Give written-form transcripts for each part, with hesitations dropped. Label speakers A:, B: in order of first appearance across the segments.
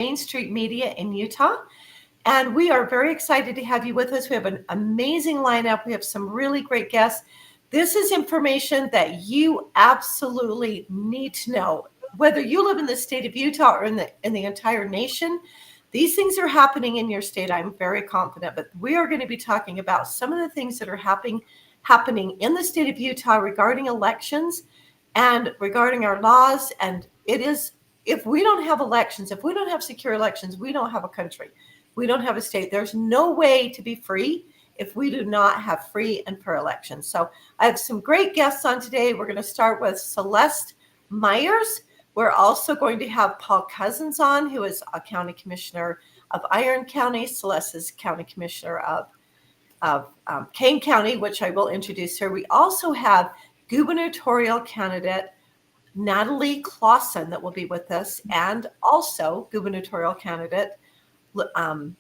A: Main Street Media in Utah. And we are very excited to have you with us. We have an amazing lineup. We have some really great guests. This is information that you absolutely need to know. Whether you live in the state of Utah or in the entire nation, these things are happening in your state. I'm very confident. But we are going to be talking about some of the things that are happening in the state of Utah regarding elections and regarding our laws. And it is, if we don't have elections, if we don't have secure elections, we don't have a country. We don't have a state. There's no way to be free if we do not have free and fair elections. So I have some great guests on today. We're going to start with Celeste Myeres. We're also going to have Paul Cuzzens on, who is a county commissioner of Iron County. Celeste is county commissioner of Kane County, which I will introduce her. We also have gubernatorial candidate Natalie Clawson that will be with us, and also gubernatorial candidate Phil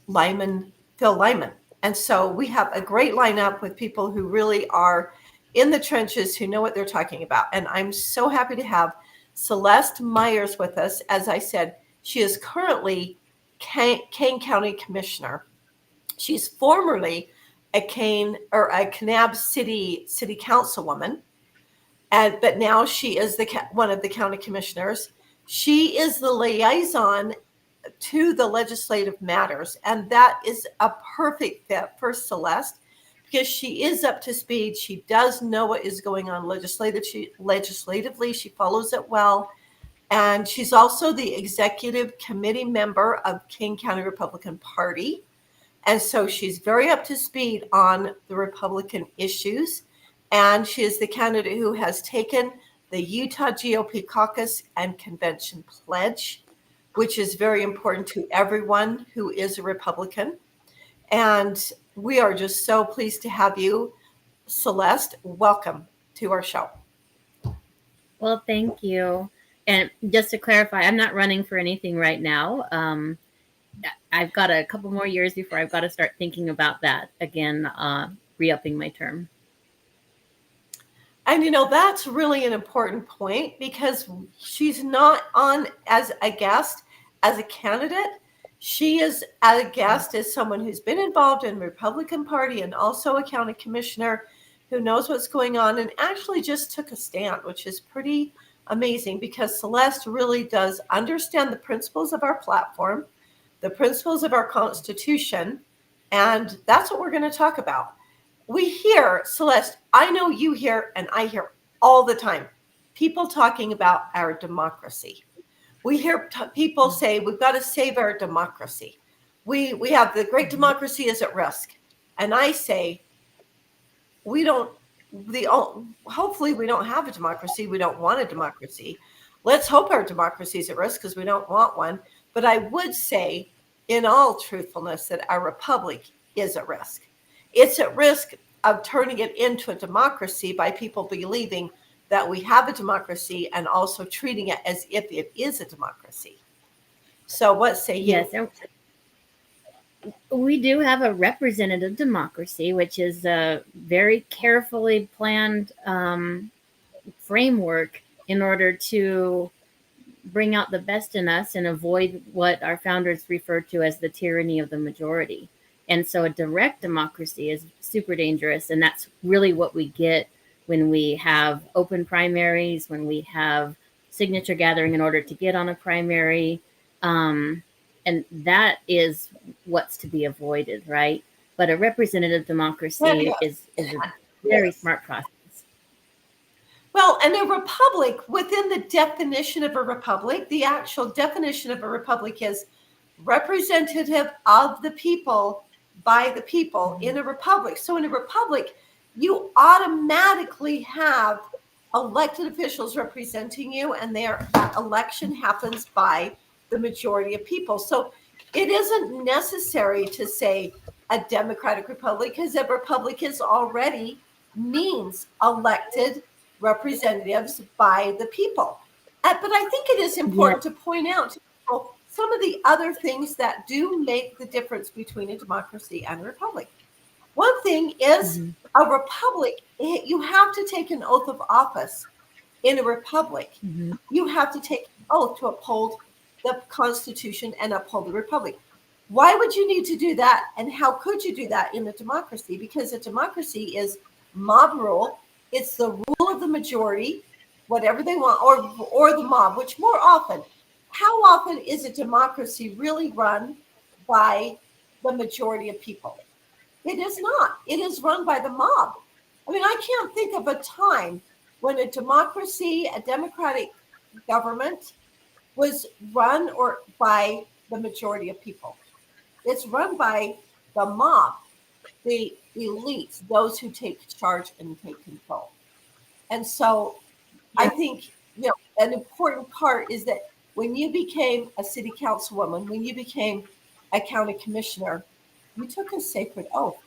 A: Lyman. And so we have a great lineup with people who really are in the trenches, who know what they're talking about. And I'm so happy to have Celeste Myeres with us. As I said, she is currently Kane County Commissioner. She's formerly a Kanab City Councilwoman, but now she is one of the county commissioners. She is the liaison to the legislative matters, and that is a perfect fit for Celeste because she is up to speed. She does know what is going on legislatively. She follows it well, and she's also the executive committee member of Kane County Republican Party, and so she's very up to speed on the Republican issues, and she is the candidate who has taken the Utah GOP caucus and convention pledge, which is very important to everyone who is a Republican. And we are just so pleased to have you, Celeste. Welcome to our show.
B: Well, thank you. And just to clarify, I'm not running for anything right now. I've got a couple more years before I've got to start thinking about that again, re-upping my term.
A: And, that's really an important point because she's not on as a guest, as a candidate. She is as a guest as someone who's been involved in the Republican Party and also a county commissioner who knows what's going on and actually just took a stand, which is pretty amazing because Celeste really does understand the principles of our platform, the principles of our Constitution, and that's what we're going to talk about. We hear, Celeste, I know you hear, and I hear all the time, people talking about our democracy. We hear people say, we've got to save our democracy. We have the great democracy is at risk. And I say, hopefully we don't have a democracy. We don't want a democracy. Let's hope our democracy is at risk because we don't want one. But I would say, in all truthfulness, that our republic is at risk. It's at risk of turning it into a democracy by people believing that we have a democracy and also treating it as if it is a democracy. So what say you?
B: Yes, we do have a representative democracy, which is a very carefully planned framework in order to bring out the best in us and avoid what our founders referred to as the tyranny of the majority. And so a direct democracy is super dangerous. And that's really what we get when we have open primaries, when we have signature gathering in order to get on a primary. And that is what's to be avoided, right? But a representative democracy is a very smart process.
A: Well, and a republic, within the definition of a republic, the actual definition of a republic is representative of the people by the people in a republic. So in a republic, you automatically have elected officials representing you, and that election happens by the majority of people. So it isn't necessary to say a democratic republic, because a republic is already means elected representatives by the people. But I think it is important to point out to people some of the other things that do make the difference between a democracy and a republic. One thing is a republic, you have to take an oath of office. In a republic, you have to take an oath to uphold the Constitution and uphold the Republic. Why would you need to do that? And how could you do that in a democracy? Because a democracy is mob rule. It's the rule of the majority, whatever they want, or the mob, which more often, how often is a democracy really run by the majority of people? It is not. It is run by the mob. I mean, I can't think of a time when a democracy, a democratic government was run or by the majority of people. It's run by the mob, the elites, those who take charge and take control. And so I think, an important part is that when you became a city councilwoman, when you became a county commissioner, you took a sacred oath.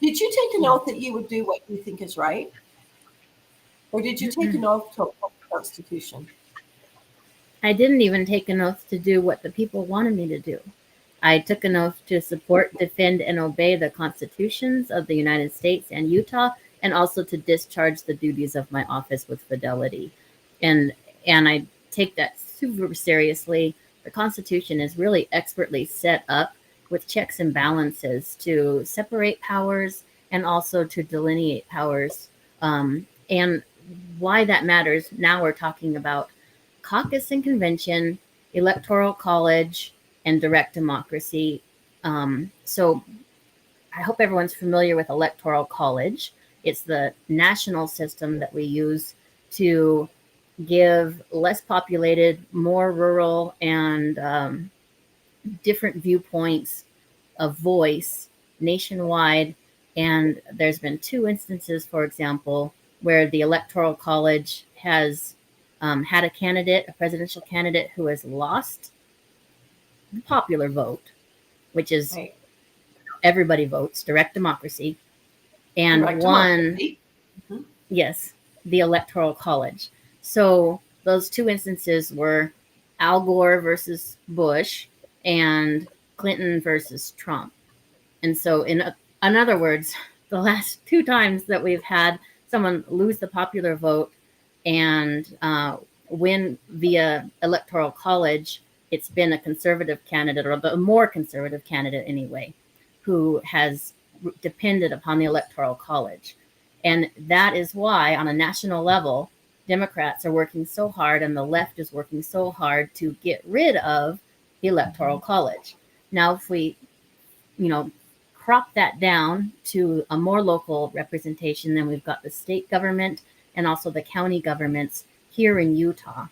A: Did you take an oath that you would do what you think is right? Or did you take an oath to uphold the Constitution?
B: I didn't even take an oath to do what the people wanted me to do. I took an oath to support, defend, and obey the constitutions of the United States and Utah, and also to discharge the duties of my office with fidelity. And I take that super seriously. The Constitution is really expertly set up with checks and balances to separate powers and also to delineate powers. And why that matters, now we're talking about caucus and convention, electoral college, and direct democracy. So I hope everyone's familiar with electoral college. It's the national system that we use to give less populated, more rural, and different viewpoints of voice nationwide. And there's been 2 instances, for example, where the electoral college has had a presidential candidate who has lost the popular vote, which is right. Everybody votes, direct democracy, and won, yes, the electoral college. So those 2 instances were Al Gore versus Bush and Clinton versus Trump. And so in other words, the last 2 times that we've had someone lose the popular vote and win via electoral college, it's been a conservative candidate, or the more conservative candidate anyway, who has depended upon the electoral college. And that is why on a national level, Democrats are working so hard and the left is working so hard to get rid of the electoral college. Now, if we, crop that down to a more local representation, then we've got the state government and also the county governments here in Utah.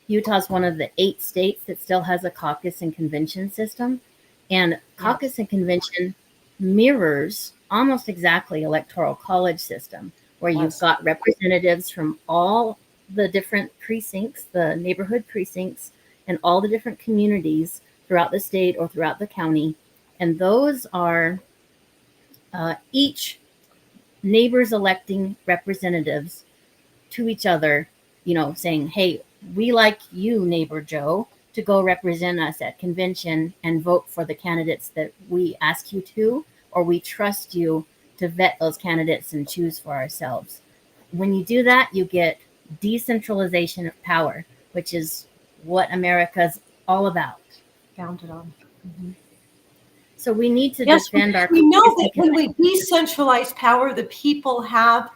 B: Utah is one of the 8 states that still has a caucus and convention system. And caucus and convention mirrors almost exactly electoral college system, where you've got representatives from all the different precincts, the neighborhood precincts, and all the different communities throughout the state or throughout the county. And those are each neighbors electing representatives to each other, saying, hey, we like you, neighbor Joe, to go represent us at convention and vote for the candidates that we ask you to, or we trust you to vet those candidates and choose for ourselves. When you do that, you get decentralization of power, which is what America's all about.
A: Founded on. Mm-hmm.
B: So we need to defend our.
A: We know that when we decentralize power, the people have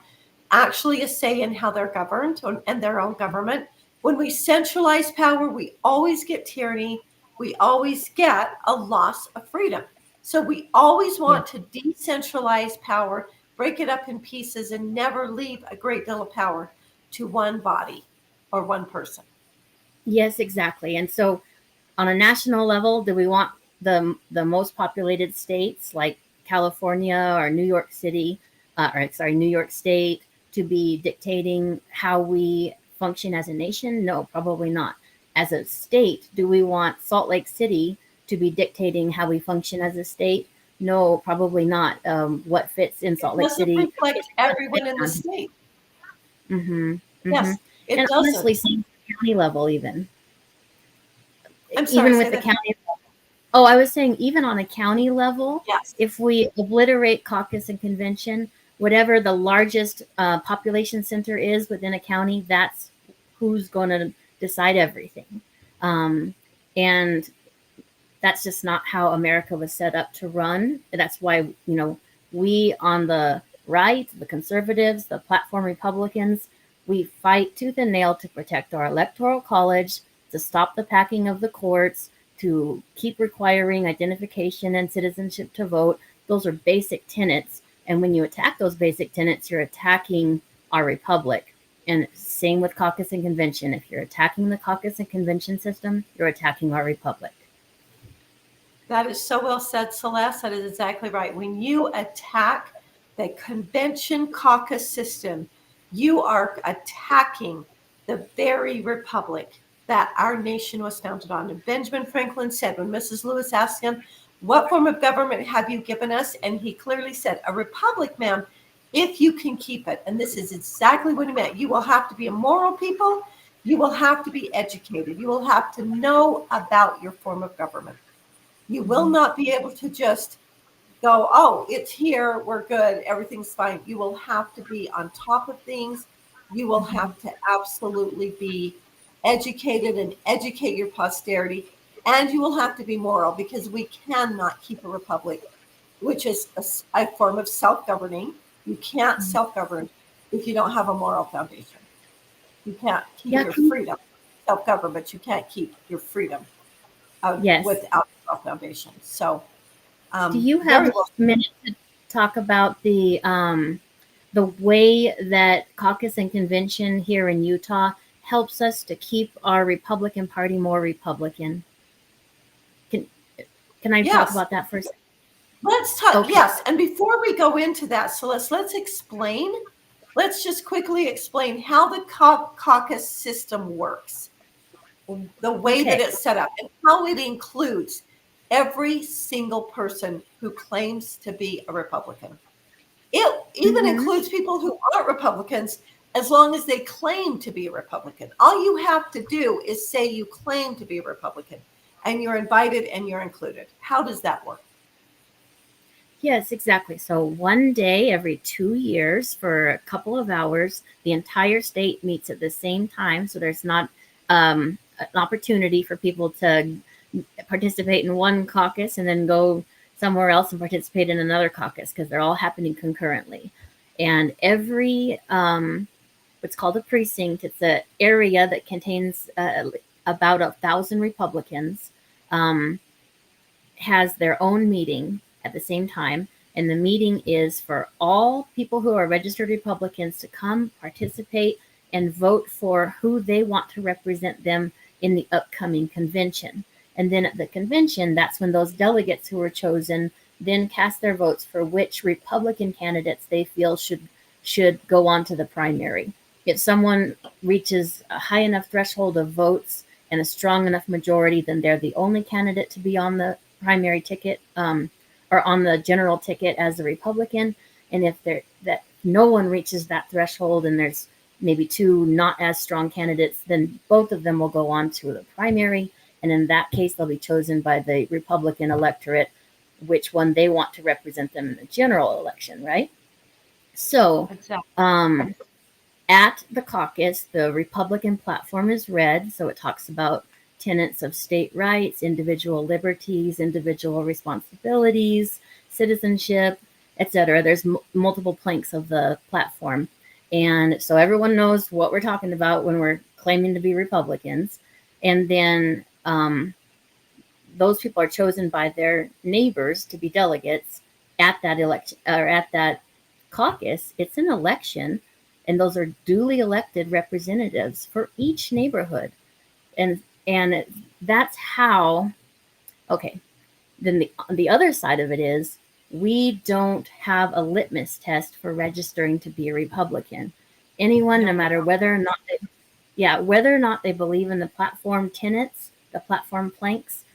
A: actually a say in how they're governed and their own government. When we centralize power, we always get tyranny. We always get a loss of freedom. So we always want to decentralize power, break it up in pieces, and never leave a great deal of power to one body or one person.
B: Yes, exactly. And so on a national level, do we want the most populated states like California or New York City, New York State, to be dictating how we function as a nation? No, probably not. As a state, do we want Salt Lake City to be dictating how we function as a state? No, probably not. What fits in Salt Lake City
A: reflect everyone in the state.
B: Mm-hmm. Mm-hmm.
A: Yes, it
B: and
A: doesn't.
B: Honestly, same county level even.
A: I'm sorry,
B: even with the county level. Oh, I was saying even on a county level,
A: yes.
B: If we obliterate caucus and convention, whatever the largest population center is within a county, that's who's going to decide everything. And that's just not how America was set up to run. That's why, we on the right, the conservatives, the platform Republicans, we fight tooth and nail to protect our electoral college, to stop the packing of the courts, to keep requiring identification and citizenship to vote. Those are basic tenets. And when you attack those basic tenets, you're attacking our republic. And same with caucus and convention. If you're attacking the caucus and convention system, you're attacking our republic.
A: That is so well said, Celeste. That is exactly right. When you attack the convention caucus system, you are attacking the very republic that our nation was founded on. And Benjamin Franklin said, when Mrs. Lewis asked him, "What form of government have you given us?" And he clearly said, "A republic, ma'am, if you can keep it." And this is exactly what he meant. You will have to be a moral people. You will have to be educated. You will have to know about your form of government. You will not be able to just go, "Oh, it's here, we're good, everything's fine." You will have to be on top of things. You will have to absolutely be educated and educate your posterity. And you will have to be moral, because we cannot keep a republic, which is a form of self-governing. You can't self-govern if you don't have a moral foundation. You can't keep your freedom. Self-govern, but you can't keep your freedom without a foundation. So,
B: do you have a minute to talk about the way that caucus and convention here in Utah helps us to keep our Republican Party more Republican? Can I talk about that for a second?
A: Let's talk. Okay. Yes. And before we go into that, Celeste, let's just quickly explain how the caucus system works, the way that it's set up, and how it includes every single person who claims to be a Republican. It even includes people who aren't Republicans, as long as they claim to be a Republican. All you have to do is say you claim to be a Republican, and you're invited and you're included. How does that work?
B: Yes, exactly. So one day every 2 years for a couple of hours, the entire state meets at the same time. So there's not an opportunity for people to participate in one caucus and then go somewhere else and participate in another caucus, because they're all happening concurrently. And every what's called a precinct, it's an area that contains about 1,000 Republicans, has their own meeting at the same time. And the meeting is for all people who are registered Republicans to come participate and vote for who they want to represent them in the upcoming convention. And then at the convention, that's when those delegates who were chosen then cast their votes for which Republican candidates they feel should go on to the primary. If someone reaches a high enough threshold of votes and a strong enough majority, then they're the only candidate to be on the primary ticket, or on the general ticket as a Republican. And if that no one reaches that threshold and there's maybe two not as strong candidates, then both of them will go on to the primary. And in that case, they'll be chosen by the Republican electorate, which one they want to represent them in the general election, right? So at the caucus, the Republican platform is read. So it talks about tenets of state rights, individual liberties, individual responsibilities, citizenship, etc. There's multiple planks of the platform. And so everyone knows what we're talking about when we're claiming to be Republicans. And then those people are chosen by their neighbors to be delegates at that election, or at that caucus. It's an election, and those are duly elected representatives for each neighborhood. And that's how, okay, then the other side of it is, we don't have a litmus test for registering to be a Republican. Anyone, no matter whether or not they believe in the platform tenets, the platform planks,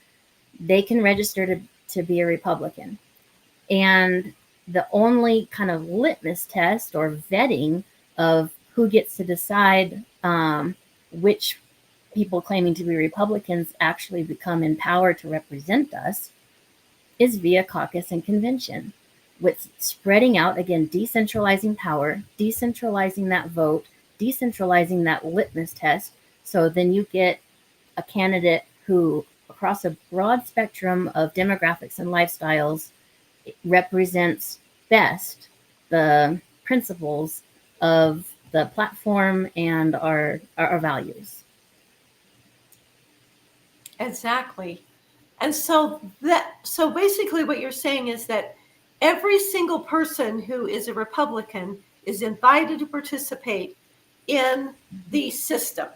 B: they can register to be a Republican. And the only kind of litmus test or vetting of who gets to decide which people claiming to be Republicans actually become in power to represent us is via caucus and convention, with spreading out, again, decentralizing power, decentralizing that vote, decentralizing that litmus test. So then you get a candidate who, across a broad spectrum of demographics and lifestyles represents best the principles of the platform and our values.
A: Exactly. And so basically what you're saying is that every single person who is a Republican is invited to participate in the system.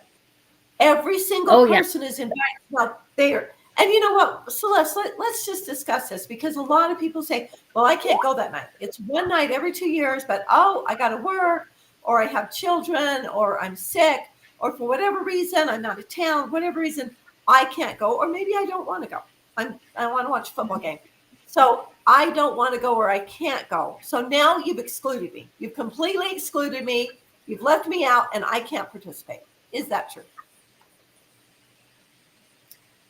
A: Every single person is invited out there. And you know what, Celeste, let's just discuss this, because a lot of people say, well, I can't go that night. It's one night every 2 years, but I got to work, or I have children, or I'm sick, or for whatever reason, I'm out of town, whatever reason, I can't go, or maybe I don't want to go. I want to watch a football game. So I don't want to go, or I can't go. So now you've excluded me. You've completely excluded me. You've left me out, and I can't participate. Is that true?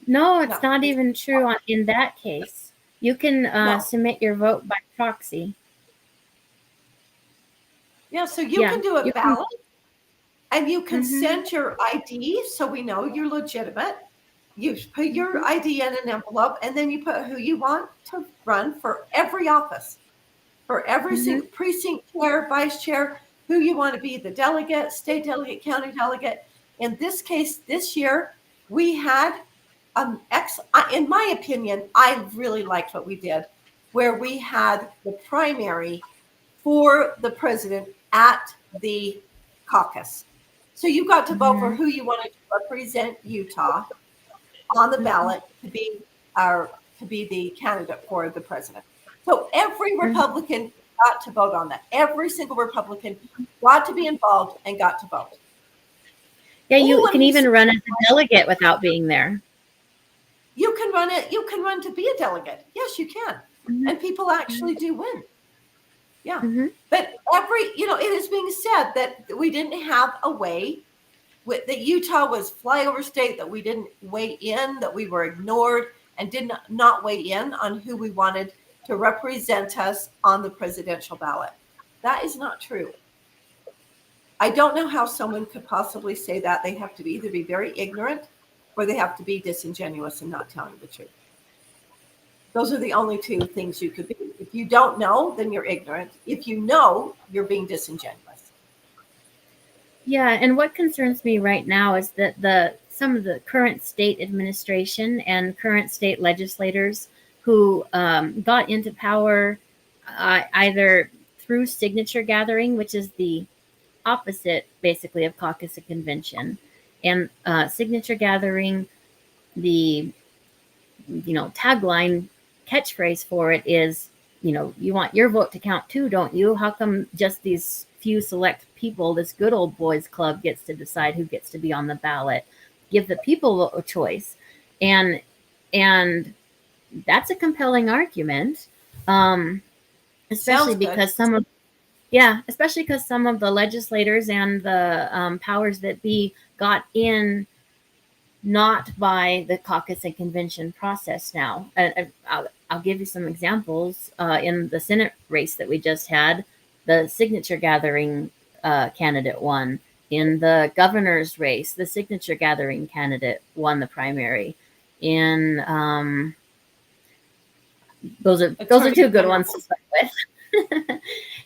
B: No, it's not even true in that case. You can submit your vote by proxy.
A: Yeah, so you can do a ballot, and you can send your ID so we know you're legitimate. You put your ID in an envelope, and then you put who you want to run for every office, for every single precinct chair, vice chair, who you want to be, the delegate, state delegate, county delegate. In this case, this year, we had in my opinion, I really liked what we did, where we had the primary for the president at the caucus. So you got to vote for who you wanted to represent Utah on the ballot to be the candidate for the president. So every Republican got to vote on that. Every single Republican got to be involved and got to vote.
B: Yeah, you can even run as a delegate without being there.
A: You can run it. You can run to be a delegate. Yes, you can. And people actually do win. Yeah. But it is being said that we didn't have a way, that Utah was flyover state, that we didn't weigh in, that we were ignored and did not weigh in on who we wanted to represent us on the presidential ballot. That is not true. I don't know how someone could possibly say that. They have to either be very ignorant, or they have to be disingenuous and not telling the truth. Those are the only two things you could be. If you don't know, then you're ignorant. If you know, you're being disingenuous.
B: Yeah, and what concerns me right now is that some of the current state administration and current state legislators who got into power either through signature gathering, which is the opposite basically of caucus and convention, and signature gathering, the tagline catchphrase for it is, you want your vote to count too, don't you? How come just these few select people, this good old boys club, gets to decide who gets to be on the ballot? Give the people a choice. And that's a compelling argument, especially because some of the legislators and the powers that be got in not by the caucus and convention process now. I'll give you some examples. In the Senate race that we just had, the signature gathering candidate won. In the governor's race, the signature gathering candidate won the primary. In those are two good ones to start with.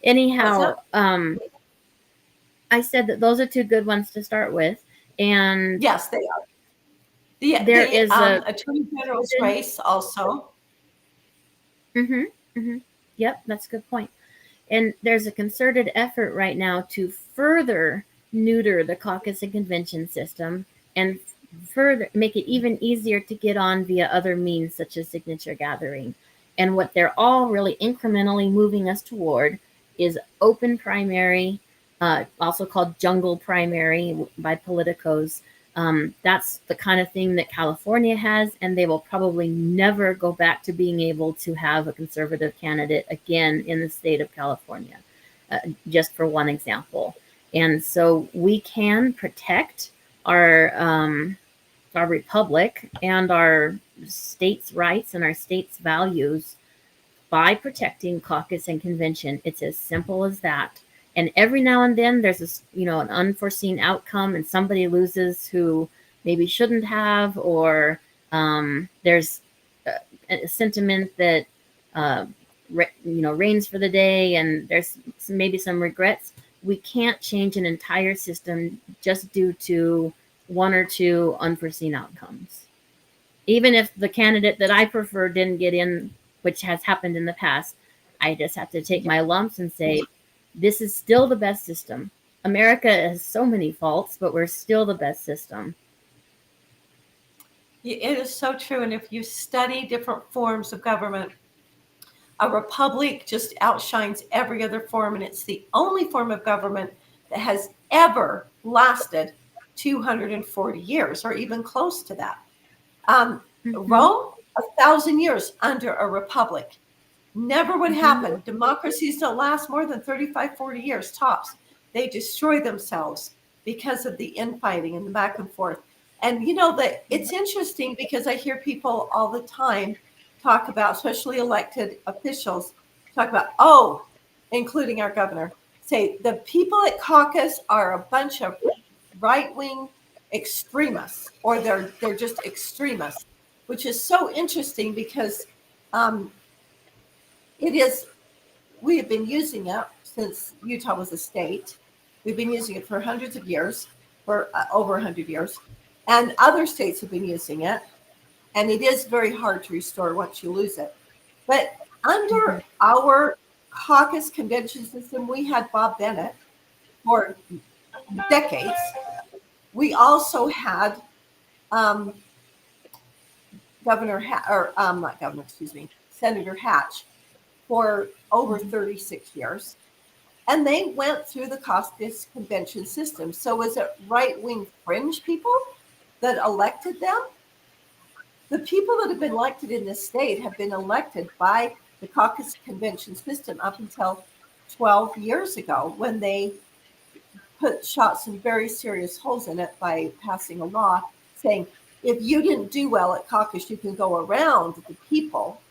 B: Anyhow, I said that those are two good ones to start with, and
A: yes, they are. There is a attorney general's race also.
B: Yep, that's a good point. And there's a concerted effort right now to further neuter the caucus and convention system and further make it even easier to get on via other means such as signature gathering. And what they're all really incrementally moving us toward is open primary, also called jungle primary by politicos. That's the kind of thing that California has, and they will probably never go back to being able to have a conservative candidate again in the state of California, just for one example. And so we can protect our republic and our state's rights and our state's values by protecting caucus and convention. It's as simple as that. And every now and then there's an unforeseen outcome and somebody loses who maybe shouldn't have, or There's a sentiment that reigns for the day, and there's maybe some regrets. We can't change an entire system just due to one or two unforeseen outcomes. Even if the candidate that I prefer didn't get in, which has happened in the past, I just have to take my lumps and say, this is still the best system. America has so many faults, but we're still the best system.
A: It is so true. And if you study different forms of government, a republic just outshines every other form. And it's the only form of government that has ever lasted 240 years or even close to that. Rome, 1,000 years under a republic. Never would happen. Democracies don't last more than 35, 40 years tops. They destroy themselves because of the infighting and the back and forth. And that it's interesting because I hear people all the time talk about, especially elected officials, talk about, including our governor, say the people at caucus are a bunch of right-wing extremists, or they're just extremists, which is so interesting because we have been using it since Utah was a state. We've been using it for hundreds of years, for over 100 years, and other states have been using it. And it is very hard to restore once you lose it. But under our caucus convention system, we had Bob Bennett for decades. We also had Senator Hatch for over 36 years. And they went through the caucus convention system. So was it right-wing fringe people that elected them? The people that have been elected in this state have been elected by the caucus convention system up until 12 years ago, when they shot some very serious holes in it by passing a law saying, if you didn't do well at caucus, you can go around the people.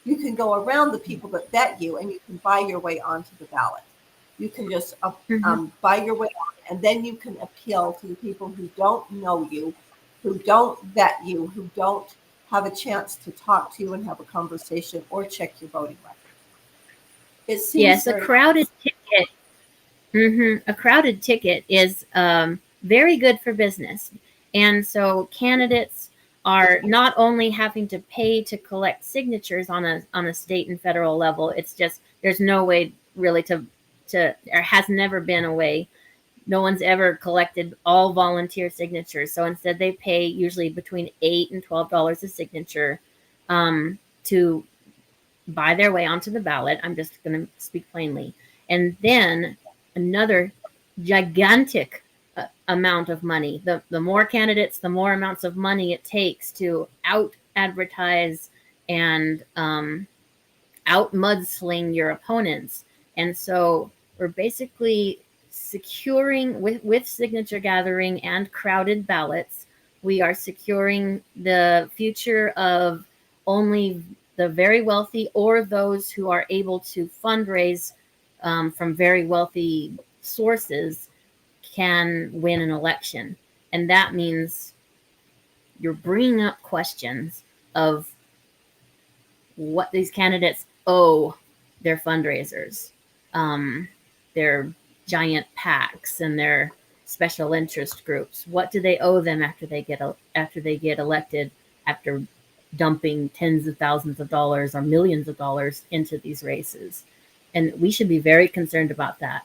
A: You can go around the people that vet you, and you can buy your way onto the ballot. You can just buy your way on, and then you can appeal to the people who don't know you, who don't vet you, who don't have a chance to talk to you and have a conversation or check your voting record. It seems
B: yes, a crowded ticket. A crowded ticket is very good for business, and so candidates are not only having to pay to collect signatures on a state and federal level. It's just there's no way really to there has never been a way. No one's ever collected all volunteer signatures. So instead they pay usually between $8 and $12 a signature to buy their way onto the ballot. I'm just going to speak plainly. And then another gigantic amount of money. The more candidates, the more amounts of money it takes to out advertise and out mudsling your opponents. And so we're basically securing with signature gathering and crowded ballots, we are securing the future of only the very wealthy or those who are able to fundraise from very wealthy sources can win an election. And that means you're bringing up questions of what these candidates owe their fundraisers, their giant PACs and their special interest groups. What do they owe them after they get elected, after dumping tens of thousands of dollars or millions of dollars into these races? And we should be very concerned about that.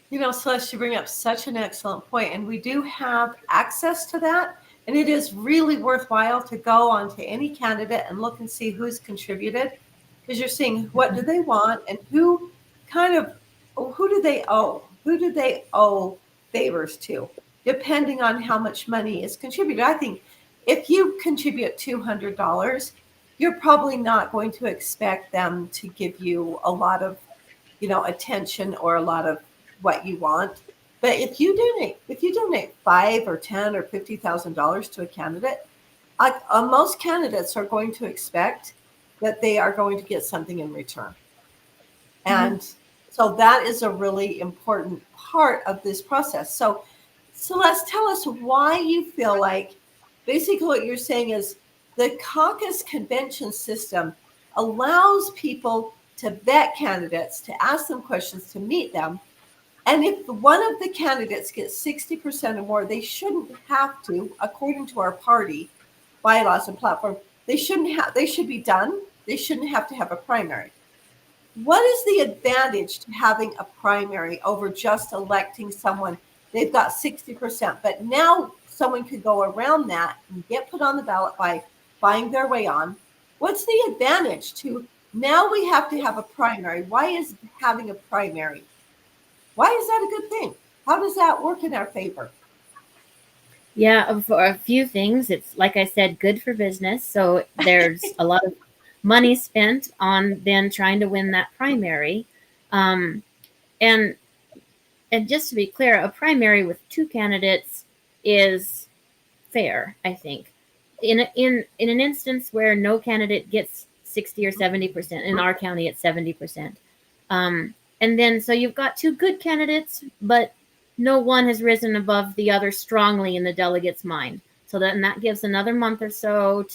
A: Celeste, you bring up such an excellent point, and we do have access to that. And it is really worthwhile to go onto any candidate and look and see who's contributed, because you're seeing what do they want and who do they owe? Who do they owe favors to, depending on how much money is contributed. I think if you contribute $200, you're probably not going to expect them to give you a lot of, attention or a lot of what you want. But if you donate $5 or $10 or $50,000 to a candidate, most candidates are going to expect that they are going to get something in return. And so that is a really important part of this process. So Celeste, tell us why you feel like basically what you're saying is the caucus convention system allows people to vet candidates, to ask them questions, to meet them. And if one of the candidates gets 60% or more, they shouldn't have to, according to our party bylaws and platform, they should be done. They shouldn't have to have a primary. What is the advantage to having a primary over just electing someone? They've got 60%, but now someone could go around that and get put on the ballot by buying their way on. What's the advantage to now we have to have a primary? Why is having a primary? Why is that a good thing? How does that work in our favor?
B: Yeah, for a few things, it's like I said, good for business. So there's a lot of money spent on then trying to win that primary. And just to be clear, a primary with two candidates is fair, I think. In an instance where no candidate gets 60 or 70%, in our county it's 70%. And then so you've got two good candidates, but no one has risen above the other strongly in the delegate's mind. So then that gives another month or so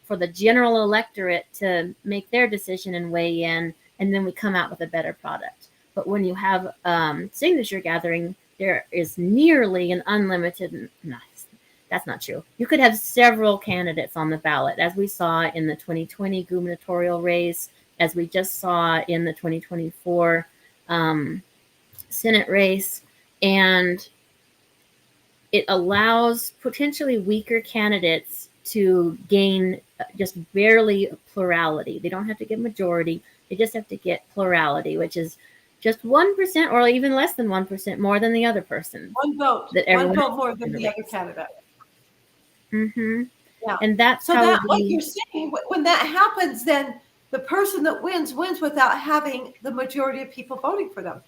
B: for the general electorate to make their decision and weigh in, and then we come out with a better product. But when you have signature gathering, there is nearly an unlimited, no, that's not true. You could have several candidates on the ballot, as we saw in the 2020 gubernatorial race, as we just saw in the 2024 Senate race. And it allows potentially weaker candidates to gain just barely plurality. They don't have to get majority. They just have to get plurality, which is just 1% or even less than 1% more than the other person.
A: One vote. One vote more than the other candidate.
B: Mm-hmm.
A: Yeah.
B: And that's
A: so that what you're saying, when that happens, then the person that wins without having the majority of people voting for them.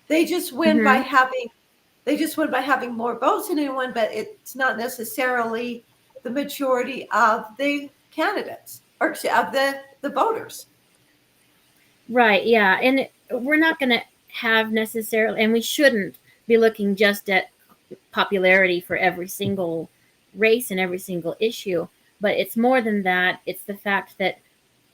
A: They just win by having more votes than anyone, but it's not necessarily the majority of the candidates or of the voters.
B: Right. Yeah. And we're not going to have necessarily, and we shouldn't be looking just at popularity for every single race and every single issue, but it's more than that. It's the fact that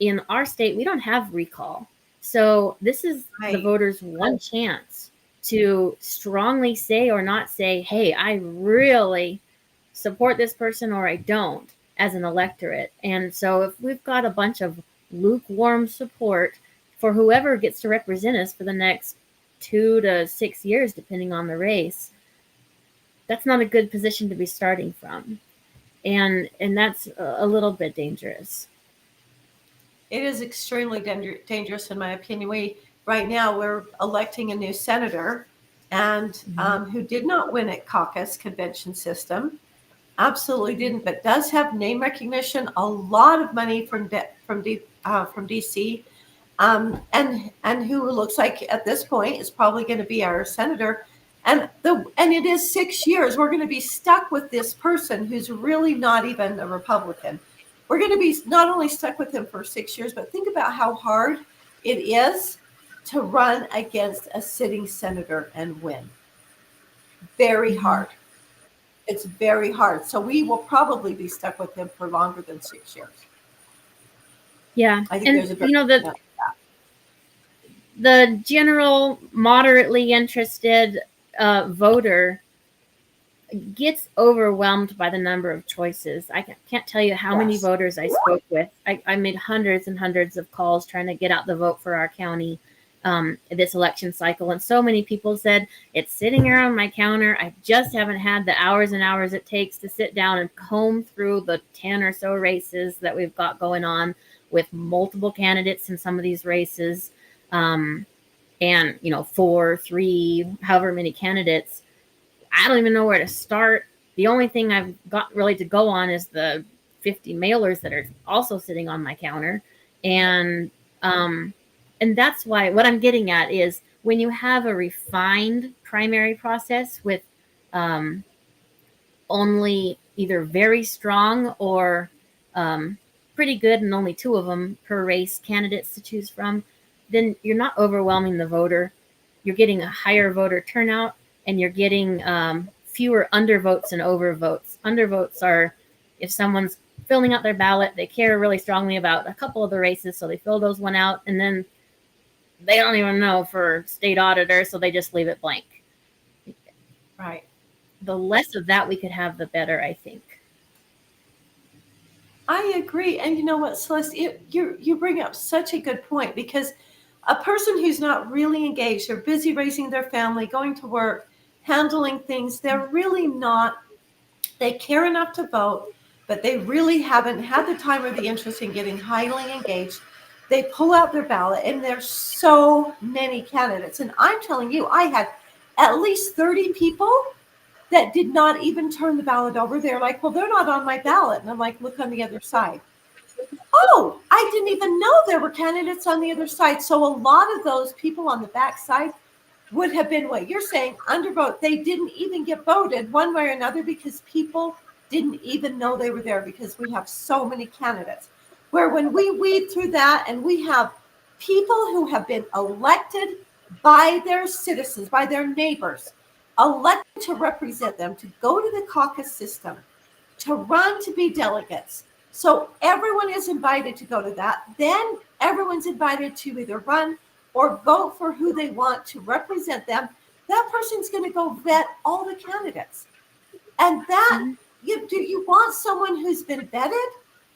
B: in our state, we don't have recall. So this is the voters' one chance to strongly say or not say, hey, I really support this person or I don't, as an electorate. And so if we've got a bunch of lukewarm support for whoever gets to represent us for the next 2 to 6 years, depending on the race, that's not a good position to be starting from. And that's a little bit dangerous.
A: It is extremely dangerous, in my opinion. Right now, we're electing a new senator, and who did not win at caucus convention system, absolutely didn't, but does have name recognition, a lot of money from DC, and who looks like at this point is probably going to be our senator. And it is 6 years. We're going to be stuck with this person who's really not even a Republican. We're going to be not only stuck with him for 6 years, but think about how hard it is to run against a sitting senator and win. Very hard. It's very hard. So we will probably be stuck with him for longer than 6 years.
B: Yeah.
A: I think
B: and the general moderately interested voter gets overwhelmed by the number of choices. I can't tell you how many voters I spoke with. I made hundreds and hundreds of calls trying to get out the vote for our county this election cycle. And so many people said, it's sitting here on my counter. I just haven't had the hours and hours it takes to sit down and comb through the 10 or so races that we've got going on with multiple candidates in some of these races. And 4, 3, however many candidates. I don't even know where to start. The only thing I've got really to go on is the 50 mailers that are also sitting on my counter. And that's why what I'm getting at is when you have a refined primary process with only either very strong or pretty good and only 2 of them per race candidates to choose from, then you're not overwhelming the voter. You're getting a higher voter turnout, and you're getting fewer undervotes and overvotes. Undervotes are if someone's filling out their ballot, they care really strongly about a couple of the races, so they fill those one out, and then they don't even know for state auditor, so they just leave it blank.
A: Right.
B: The less of that we could have, the better, I think.
A: I agree. And you know what, Celeste, you bring up such a good point, because a person who's not really engaged, they're busy raising their family, going to work, handling things, they're really not, they care enough to vote, but they really haven't had the time or the interest in getting highly engaged. They pull out their ballot, and there's so many candidates. And I'm telling you, I had at least 30 people that did not even turn the ballot over. They're like, well, they're not on my ballot. And I'm like, look on the other side. Oh, I didn't even know there were candidates on the other side. So a lot of those people on the back side would have been what you're saying, undervote. They didn't even get voted one way or another because people didn't even know they were there, because we have so many candidates. Where when we weed through that, and we have people who have been elected by their citizens, by their neighbors, elected to represent them, to go to the caucus system, to run to be delegates. So everyone is invited to go to that. Then everyone's invited to either run or vote for who they want to represent them. That person's going to go vet all the candidates. And that, do you want someone who's been vetted,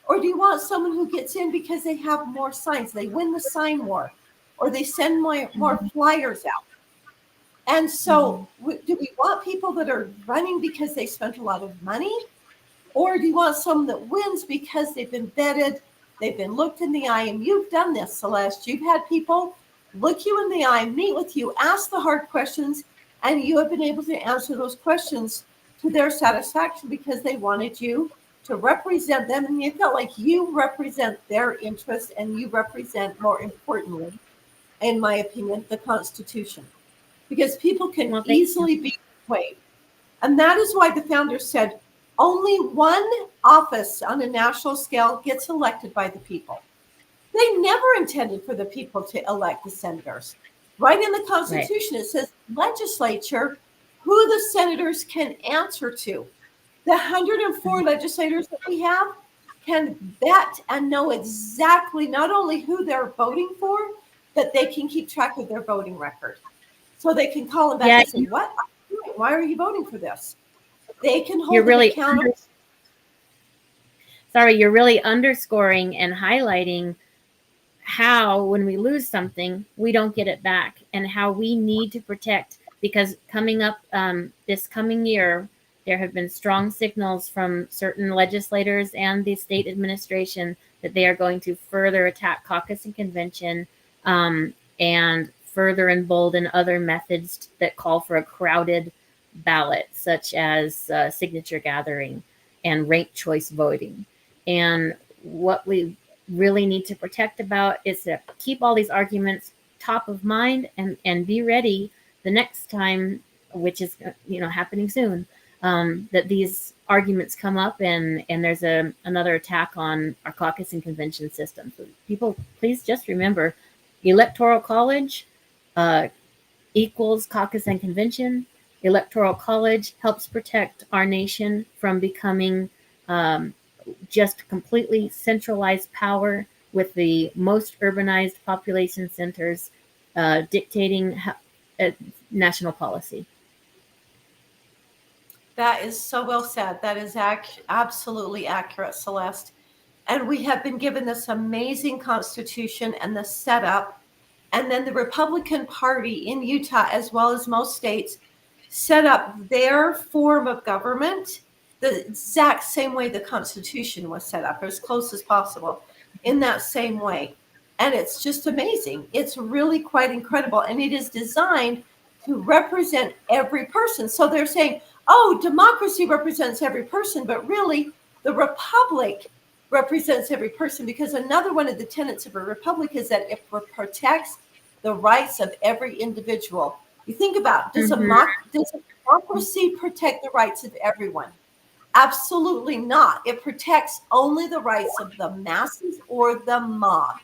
A: or do you want someone who gets in because they have more signs, they win the sign war, or they send more flyers out? And so do we want people that are running because they spent a lot of money? Or do you want someone that wins because they've been vetted, they've been looked in the eye? And you've done this, Celeste. You've had people look you in the eye, meet with you, ask the hard questions, and you have been able to answer those questions to their satisfaction because they wanted you to represent them, and you felt like you represent their interests, and you represent, more importantly, in my opinion, the Constitution. Because people can easily be swayed. And that is why the founders said only one office on a national scale gets elected by the people. They never intended for the people to elect the senators. Right in the Constitution, It says legislature, who the senators can answer to. The 104 legislators that we have can vet and know exactly not only who they're voting for, but they can keep track of their voting record. So they can call them back and say, what? Why are you voting for this? They can hold them accountable.
B: You're really underscoring and highlighting how, when we lose something, we don't get it back, and how we need to protect, because coming up this coming year, there have been strong signals from certain legislators and the state administration that they are going to further attack caucus and convention, and further embolden other methods that call for a crowded ballot, such as signature gathering and ranked choice voting. And what we really need to protect about is to keep all these arguments top of mind, and be ready the next time, which is happening soon, that these arguments come up and there's another attack on our caucus and convention system. So people, please just remember, Electoral College equals caucus and convention. Electoral College helps protect our nation from becoming just completely centralized power, with the most urbanized population centers dictating national policy.
A: That is so well said. That is absolutely accurate, Celeste. And we have been given this amazing Constitution and the setup. And then the Republican Party in Utah, as well as most states, set up their form of government the exact same way the Constitution was set up, as close as possible, in that same way. And it's just amazing. It's really quite incredible. And it is designed to represent every person. So they're saying, oh, democracy represents every person, but really the republic represents every person, because another one of the tenets of a republic is that it protects the rights of every individual. You think about, does a democracy protect the rights of everyone? Absolutely not. It protects only the rights of the masses or the mob.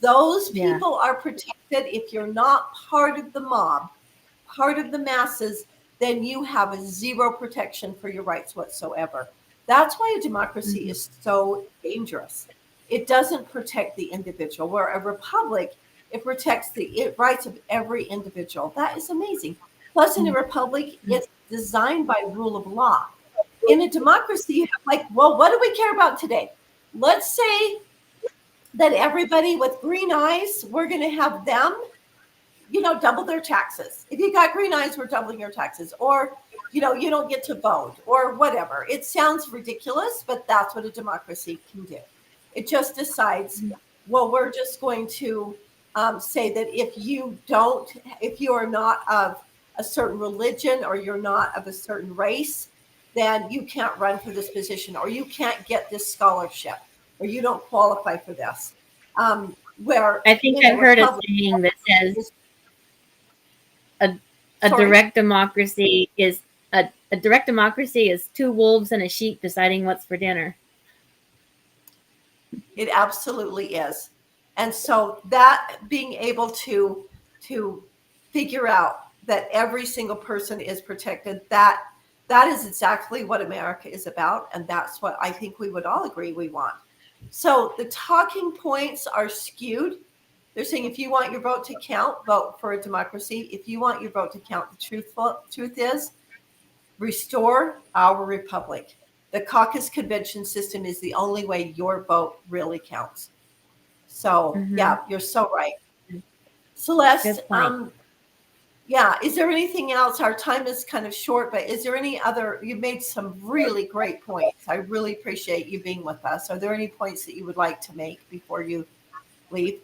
A: Those people are protected. If you're not part of the mob, part of the masses, then you have zero protection for your rights whatsoever. That's why a democracy is so dangerous. It doesn't protect the individual, where a republic, it protects the rights of every individual. That is amazing. Plus, in a republic, it's designed by rule of law. In a democracy, you have like, well, what do we care about today? Let's say that everybody with green eyes, we're going to have them, double their taxes. If you got green eyes, we're doubling your taxes. Or, you don't get to vote or whatever. It sounds ridiculous, but that's what a democracy can do. It just decides, well, we're just going to say that if you are not of a certain religion or you're not of a certain race, then you can't run for this position, or you can't get this scholarship, or you don't qualify for this. Where
B: I think I've heard a saying that says a direct democracy is a direct democracy is two wolves and a sheep deciding what's for dinner.
A: It absolutely is. And so that being able to figure out that every single person is protected, that is exactly what America is about. And that's what I think we would all agree we want. So the talking points are skewed. They're saying if you want your vote to count, vote for a democracy. If you want your vote to count, the truth is restore our republic. The caucus convention system is the only way your vote really counts. So yeah, you're so right. Celeste, is there anything else? Our time is kind of short, but is there any other, you made some really great points. I really appreciate you being with us. Are there any points that you would like to make before you leave?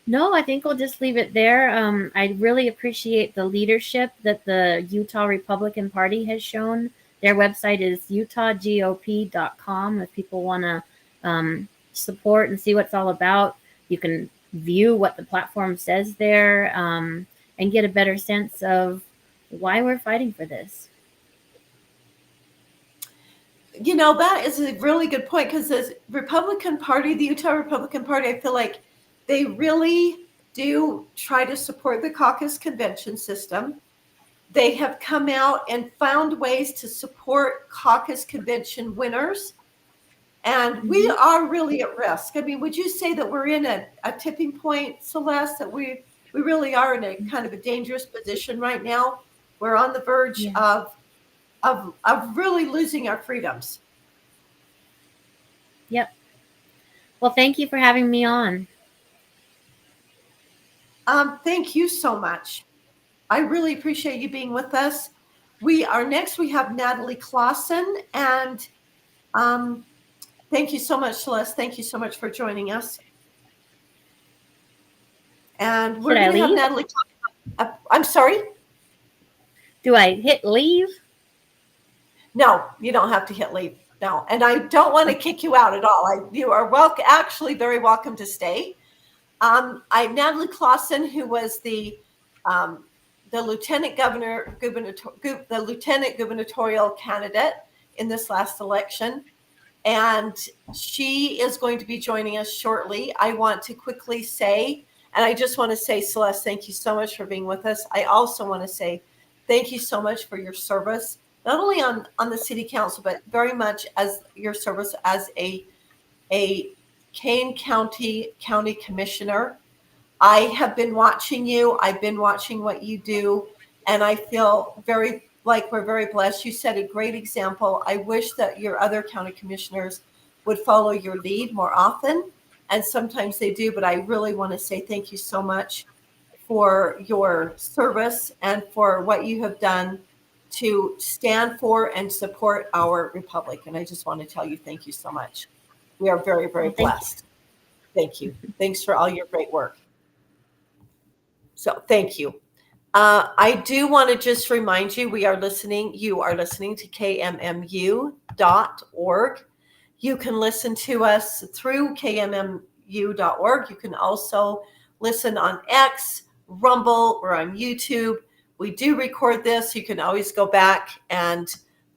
B: No, I think we'll just leave it there. I really appreciate the leadership that the Utah Republican Party has shown. Their website is utahgop.com. If people want to support and see what it's all about, you can view what the platform says there and get a better sense of why we're fighting for this.
A: That is a really good point, because the Republican Party, the Utah Republican Party, I feel like they really do try to support the caucus convention system. They have come out and found ways to support caucus convention winners. And we are really at risk. I mean, would you say that we're in a tipping point, Celeste, that we really are in a kind of a dangerous position right now? We're on the verge of really losing our freedoms.
B: Yep. Well, thank you for having me on.
A: Thank you so much. I really appreciate you being with us. We have Natalie Clawson, and thank you so much, Celeste. Thank you so much for joining us. And we're going to have Natalie. I'm sorry?
B: Do I hit leave?
A: No, you don't have to hit leave. No, and I don't want to kick you out at all. You are actually very welcome to stay. Natalie Clawson, who was the lieutenant gubernatorial candidate in this last election, and she is going to be joining us shortly. I want to quickly say, and I just want to say, Celeste, thank you so much for being with us. I also want to say thank you so much for your service, not only on the city council, but very much as your service as a Kane County commissioner. I have been watching you. I've been watching what you do, and I feel we're very blessed. You set a great example. I wish that your other county commissioners would follow your lead more often, and sometimes they do, but I really want to say thank you so much for your service and for what you have done to stand for and support our republic. And I just want to tell you thank you so much. We are very, very blessed. Thank you. Thanks for all your great work. So thank you. I do want to just remind you, you are listening to KMMU.org. You can listen to us through KMMU.org. You can also listen on X, Rumble, or on YouTube. We do record this. You can always go back and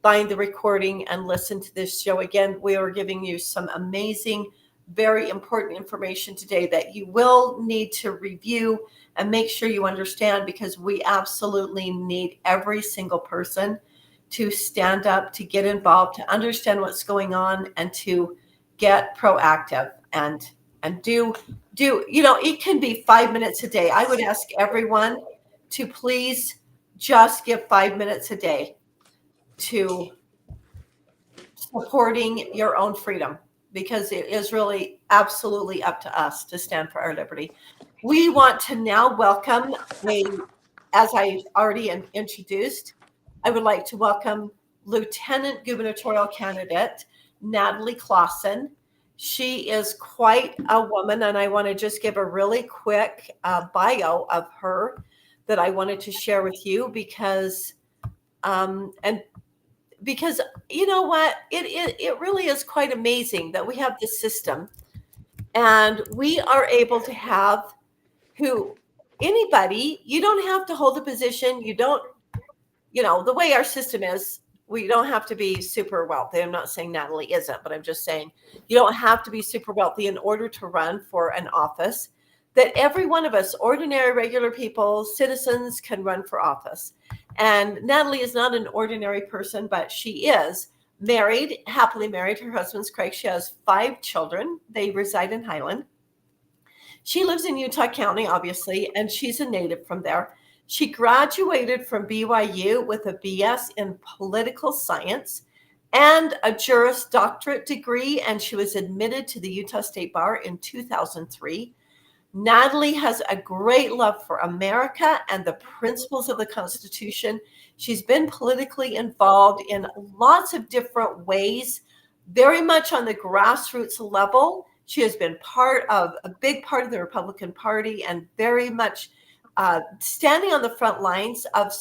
A: find the recording and listen to this show again. We are giving you some amazing, very important information today that you will need to review and make sure you understand, because we absolutely need every single person to stand up, to get involved, to understand what's going on, and to get proactive and do, it can be 5 minutes a day. I would ask everyone to please just give 5 minutes a day to supporting your own freedom, because it is really absolutely up to us to stand for our liberty. We want to now welcome, as I already introduced, I would like to welcome Lieutenant Gubernatorial candidate Natalie Clawson. She is quite a woman, and I want to just give a really quick bio of her that I wanted to share with you, because you know what, it really is quite amazing that we have this system, and we are able to have anybody. You don't have to hold a position. You don't, the way our system is, we don't have to be super wealthy. I'm not saying Natalie isn't, but I'm just saying you don't have to be super wealthy in order to run for an office. That every one of us, ordinary, regular people, citizens, can run for office. And Natalie is not an ordinary person, but she is married, happily married. Her husband's Craig. She has 5 children. They reside in Highland. She lives in Utah County, obviously, and she's a native from there. She graduated from BYU with a BS in political science and a Juris Doctorate degree, and she was admitted to the Utah State Bar in 2003. Natalie has a great love for America and the principles of the Constitution. She's been politically involved in lots of different ways, very much on the grassroots level. She has been a big part of the Republican Party, and very much standing on the front lines of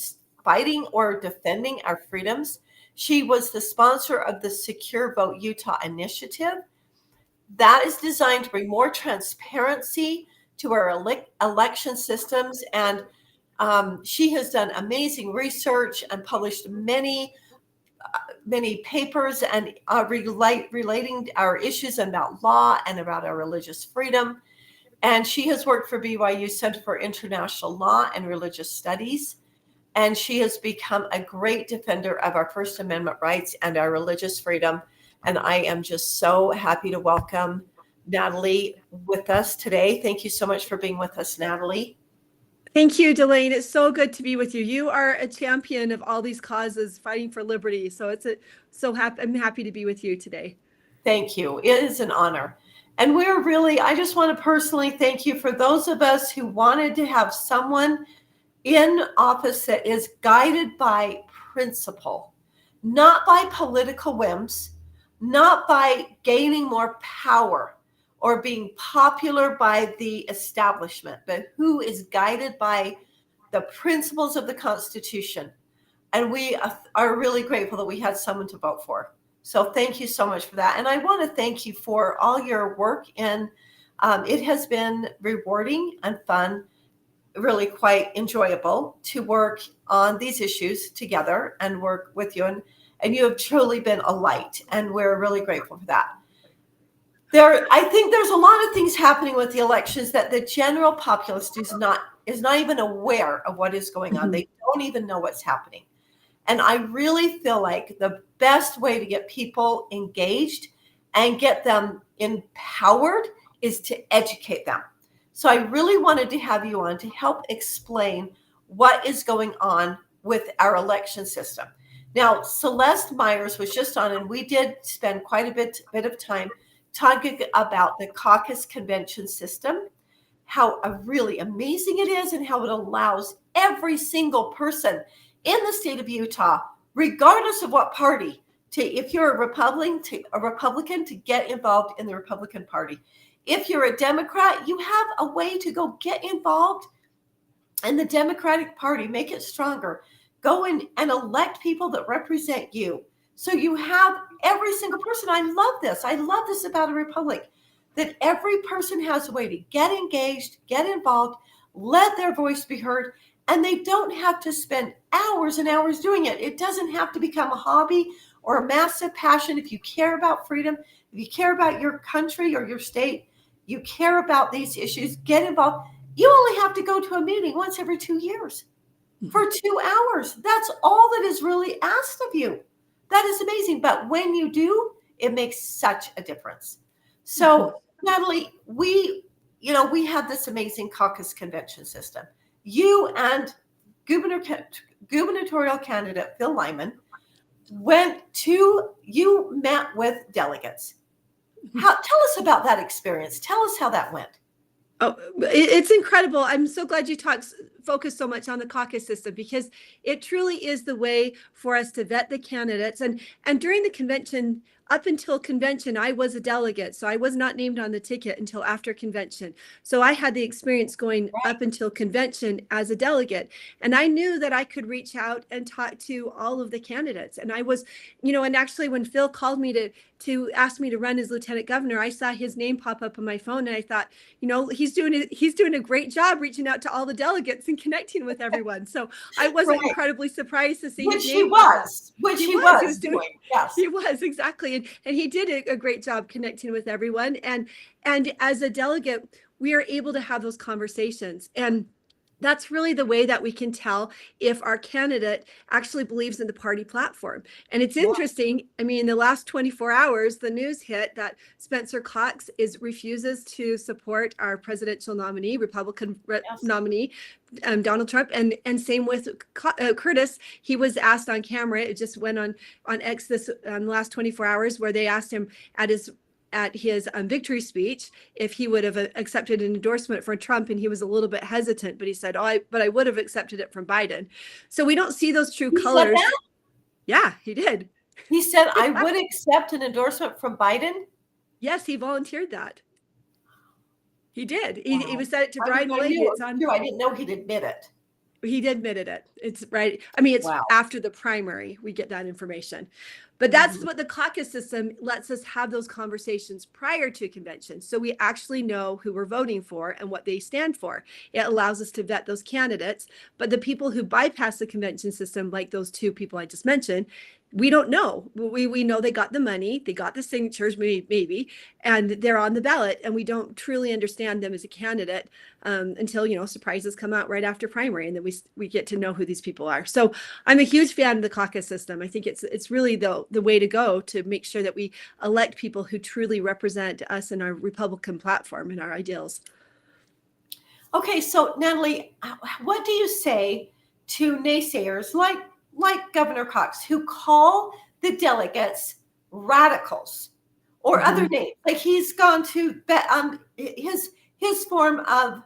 A: fighting or defending our freedoms. She was the sponsor of the Secure Vote Utah initiative that is designed to bring more transparency to our election systems. And she has done amazing research and published many papers and relating our issues about law and about our religious freedom. And she has worked for BYU Center for International Law and Religious Studies. And she has become a great defender of our First Amendment rights and our religious freedom. And I am just so happy to welcome Natalie with us today. Thank you so much for being with us, Natalie.
C: Thank you, Delane. It's so good to be with you. You are a champion of all these causes fighting for liberty. So I'm happy to be with you today.
A: Thank you. It is an honor. And I just want to personally thank you for those of us who wanted to have someone in office that is guided by principle, not by political whims, not by gaining more power or being popular by the establishment, but who is guided by the principles of the Constitution. And we are really grateful that we had someone to vote for. So thank you so much for that. And I want to thank you for all your work. And it has been rewarding and fun, really quite enjoyable to work on these issues together and work with you. And you have truly been a light. And we're really grateful for that. I think there's a lot of things happening with the elections that the general populace is not even aware of what is going on. Mm-hmm. They don't even know what's happening. And I really feel like the best way to get people engaged and get them empowered is to educate them. So I really wanted to have you on to help explain what is going on with our election system. Now, Celeste Myeres was just on, and we did spend quite a bit of time talking about the caucus convention system, how really amazing it is, and how it allows every single person in the state of Utah, regardless of what party, if you're a Republican, to get involved in the Republican Party. If you're a Democrat, you have a way to go get involved in the Democratic Party, make it stronger. Go in and elect people that represent you. So you have every single person. I love this. I love this about a republic, that every person has a way to get engaged, get involved, let their voice be heard, and they don't have to spend hours and hours doing it. It doesn't have to become a hobby or a massive passion. If you care about freedom, if you care about your country or your state, you care about these issues, get involved. You only have to go to a meeting once every 2 years. for 2 hours. That's all that is really asked of you. That is amazing. But when you do, it makes such a difference. So, Natalie, we have this amazing caucus convention system. You and gubernatorial candidate Phil Lyman you met with delegates. Tell us about that experience. Tell us how that went.
C: Oh, it's incredible. I'm so glad you focus so much on the caucus system, because it truly is the way for us to vet the candidates. And during the convention, up until convention, I was a delegate. So I was not named on the ticket until after convention. So I had the experience going up until convention as a delegate. And I knew that I could reach out and talk to all of the candidates. And I was, and actually when Phil called me to ask me to run as lieutenant governor, I saw his name pop up on my phone, and I thought, he's doing a great job reaching out to all the delegates and connecting with everyone. So I wasn't incredibly surprised to see his name.
A: Which he was doing. Yes,
C: he was, exactly. And he did a great job connecting with everyone. And as a delegate, we are able to have those conversations. And that's really the way that we can tell if our candidate actually believes in the party platform. And it's interesting. I mean, in the last 24 hours, the news hit that Spencer Cox refuses to support our presidential nominee, Republican nominee, Donald Trump, and same with Curtis. He was asked on camera. It just went on X this last 24 hours, where they asked him at his victory speech if he would have accepted an endorsement for Trump, and he was a little bit hesitant, but he said, but I would have accepted it from Biden. So we don't see those true colors.
A: Said that?
C: Yeah, he did.
A: He said, I would accept an endorsement from Biden.
C: Yes, he volunteered that. He did. He was said it to Brian Mullaney.
A: I didn't know he'd admit it.
C: He admitted it. It's right. I mean, it's after the primary we get that information. But that's what the caucus system lets us have, those conversations prior to convention. So we actually know who we're voting for and what they stand for. It allows us to vet those candidates. But the people who bypass the convention system, like those two people I just mentioned, we don't know. We know they got the money, they got the signatures, maybe, and they're on the ballot, and we don't truly understand them as a candidate until surprises come out right after primary, and then we get to know who these people are. So I'm a huge fan of the caucus system. I think it's really the way to go to make sure that we elect people who truly represent us and our Republican platform and our ideals.
A: Okay, so Natalie, what do you say to naysayers like Governor Cox, who call the delegates radicals or other names? Like, he's gone to his form of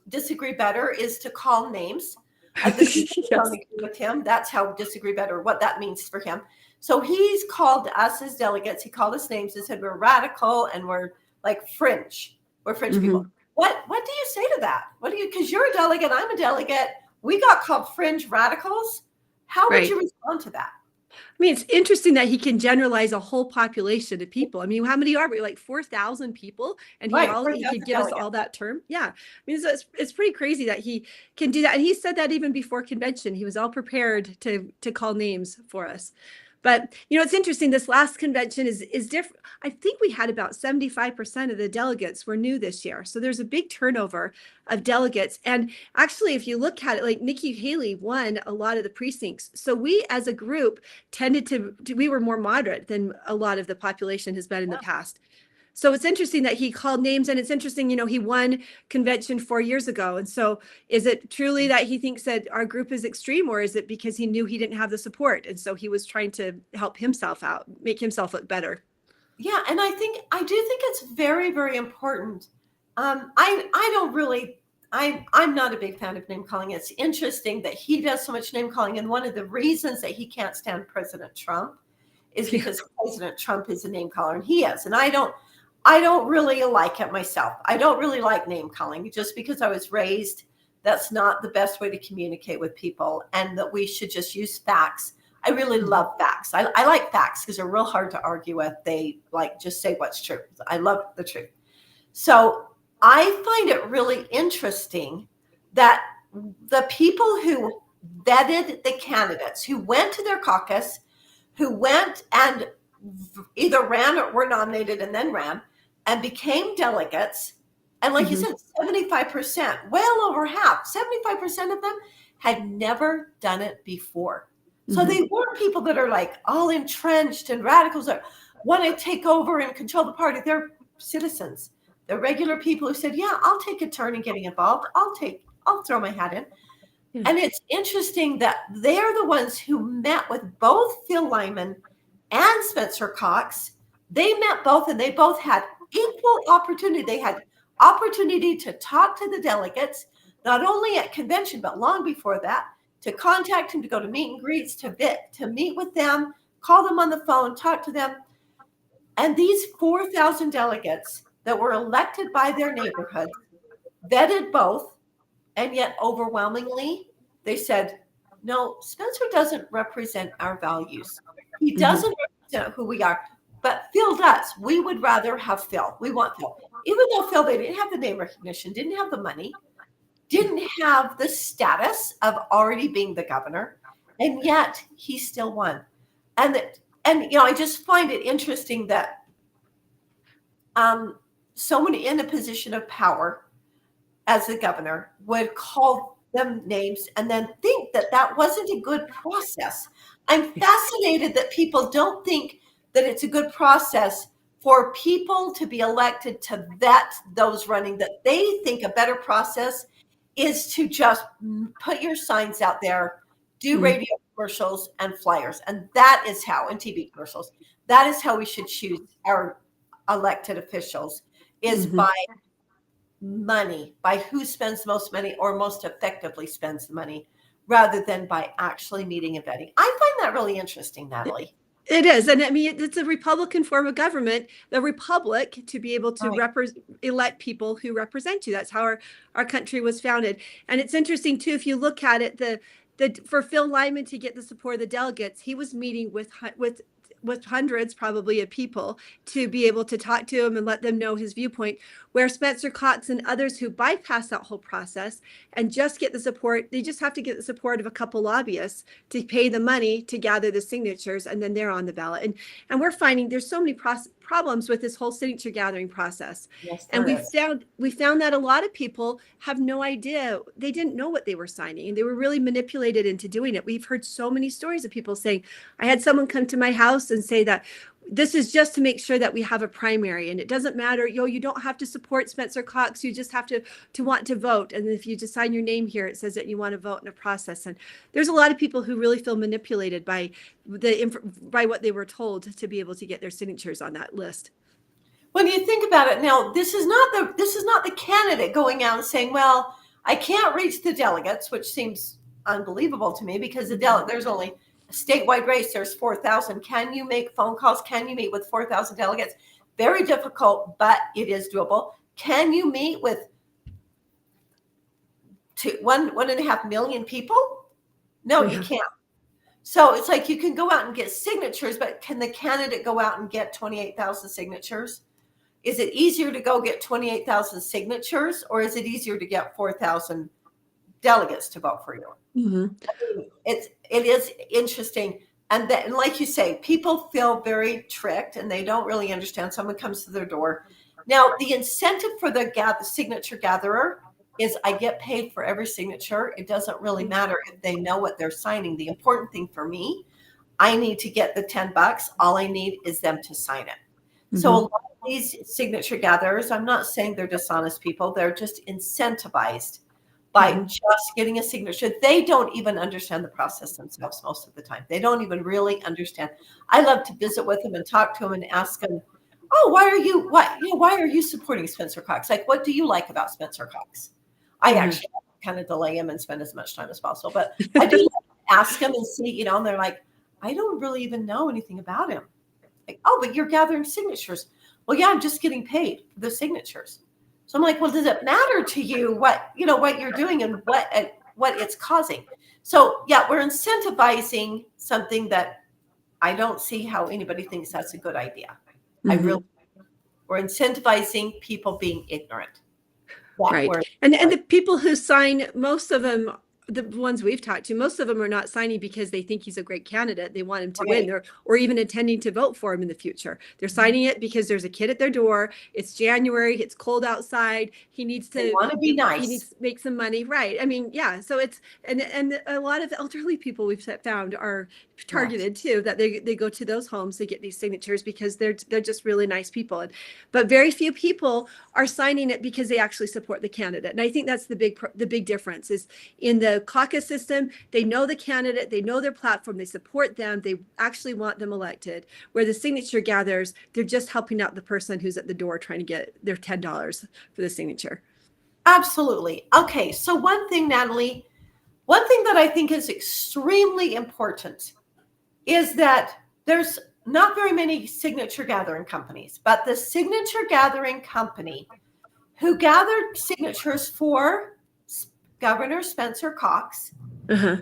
A: disagree better is to call names of the people who don't agree with him. That's how disagree better, what that means for him. So he's called us as delegates. He called us names and said we're radical and we're like fringe. We're fringe people. What do you say to that? Because you're a delegate, I'm a delegate. We got called fringe radicals. How would you respond to that?
C: I mean, it's interesting that he can generalize a whole population of people. I mean, how many are we? Like 4,000 people, and he could give us all that term. Yeah, I mean, it's pretty crazy that he can do that. And he said that even before convention, he was all prepared to call names for us. But, it's interesting. This last convention is different. I think we had about 75% of the delegates were new this year. So there's a big turnover of delegates. And actually, if you look at it, like Nikki Haley won a lot of the precincts. So we as a group tended we were more moderate than a lot of the population has been in the past. So it's interesting that he called names, and it's interesting, he won convention 4 years ago. And so is it truly that he thinks that our group is extreme, or is it because he knew he didn't have the support? And so he was trying to help himself out, make himself look better.
A: Yeah. And I do think it's very, very important. I'm not a big fan of name calling. It's interesting that he does so much name calling. And one of the reasons that he can't stand President Trump is because President Trump is a name caller, and he is. And I don't really like it myself. I don't really like name calling, just because I was raised that's not the best way to communicate with people, and that we should just use facts. I really love facts. I like facts because they're real hard to argue with. They just say what's true. I love the truth. So I find it really interesting that the people who vetted the candidates, who went to their caucus, who went and either ran or were nominated and then ran and became delegates And like you said, 75%, well over half, 75% of them had never done it before. So they weren't people that are like all entrenched and radicals that want to take over and control the party. They're citizens. They're regular people who said, yeah, I'll take a turn in getting involved. I'll throw my hat in. Yeah. And it's interesting that they're the ones who met with both Phil Lyman and Spencer Cox. They met both, and they both had equal opportunity. They had opportunity to talk to the delegates, not only at convention, but long before that, to contact him, to go to meet and greets, to meet with them, call them on the phone, talk to them. And these 4,000 delegates that were elected by their neighborhood vetted both, and yet overwhelmingly they said, no, Spencer doesn't represent our values. He doesn't represent who we are, but Phil does. We would rather have Phil. We want Phil. Even though Phil, they didn't have the name recognition, didn't have the money, didn't have the status of already being the governor, and yet he still won. And I just find it interesting that so many in a position of power as the governor would call them names and then think that that wasn't a good process. I'm fascinated that people don't think that it's a good process for people to be elected to vet those running, that they think a better process is to just put your signs out there, do radio commercials and flyers. And that is how, and TV commercials, that is how we should choose our elected officials, is by money, by who spends the most money or most effectively spends the money, rather than by actually meeting and vetting. I find that really interesting, Natalie.
C: It is. And I mean, it's a Republican form of government, the republic, to be able to elect people who represent you. That's how our country was founded. And it's interesting, too, if you look at it, for Phil Lyman to get the support of the delegates, he was meeting with hundreds probably of people to be able to talk to him and let them know his viewpoint, where Spencer Cox and others who bypass that whole process and just get the support, they just have to get the support of a couple lobbyists to pay the money to gather the signatures, and then they're on the ballot. And we're finding there's so many problems with this whole signature gathering process. Yes, and we found that a lot of people have no idea. They didn't know what they were signing, and they were really manipulated into doing it. We've heard so many stories of people saying, I had someone come to my house and say that this is just to make sure that we have a primary, and it doesn't matter, you don't have to support Spencer Cox, you just have to want to vote, and if you just sign your name here, it says that you want to vote in a process. And there's a lot of people who really feel manipulated by what they were told to be able to get their signatures on that list.
A: When you think about it now, this is not the candidate going out and saying, well, I can't reach the delegates, which seems unbelievable to me, because there's only statewide race, there's 4,000. Can you make phone calls? Can you meet with 4,000 delegates? Very difficult, but it is doable. Can you meet with 1.5 million people? No, you can't. So it's like you can go out and get signatures, but can the candidate go out and get 28,000 signatures? Is it easier to go get 28,000 signatures, or is it easier to get 4,000 delegates to vote for you? It is interesting. And like you say, people feel very tricked and they don't really understand. Someone comes to their door. Now, the incentive for the signature gatherer is I get paid for every signature. It doesn't really matter if they know what they're signing. The important thing for me, I need to get the $10. All I need is them to sign it. So a lot of these signature gatherers, I'm not saying they're dishonest people. They're just incentivized by just getting a signature. They don't even understand the process themselves most of the time. They don't even really understand. I love to visit with them and talk to them and ask them, oh, why are you supporting Spencer Cox? Like, what do you like about Spencer Cox? I actually kind of delay him and spend as much time as possible, but I do ask them and see, and they're like, I don't really even know anything about him. Like, oh, but you're gathering signatures. Well, yeah, I'm just getting paid for the signatures. So I'm like, well, does it matter to you what you're doing and what it's causing? So yeah, we're incentivizing something that I don't see how anybody thinks that's a good idea. We're incentivizing people being ignorant.
C: Right. And the people who sign, most of them, the ones we've talked to, most of them are not signing because they think he's a great candidate. They want him to win, or even intending to vote for him in the future. They're signing it because there's a kid at their door. It's January. It's cold outside. He needs to
A: want to be nice.
C: He needs to make some money. Right. I mean, yeah. So it's, and a lot of elderly people we've found are targeted too, that they go to those homes to get these signatures because they're just really nice people. But very few people are signing it because they actually support the candidate. And I think that's the big difference is in the caucus system, they know the candidate, they know their platform, they support them, they actually want them elected. Where the signature gatherers, they're just helping out the person who's at the door trying to get their $10 for the signature.
A: Absolutely. Okay. So one thing, Natalie, one thing that I think is extremely important is that there's not very many signature gathering companies, but the signature gathering company who gathered signatures for Governor Spencer Cox is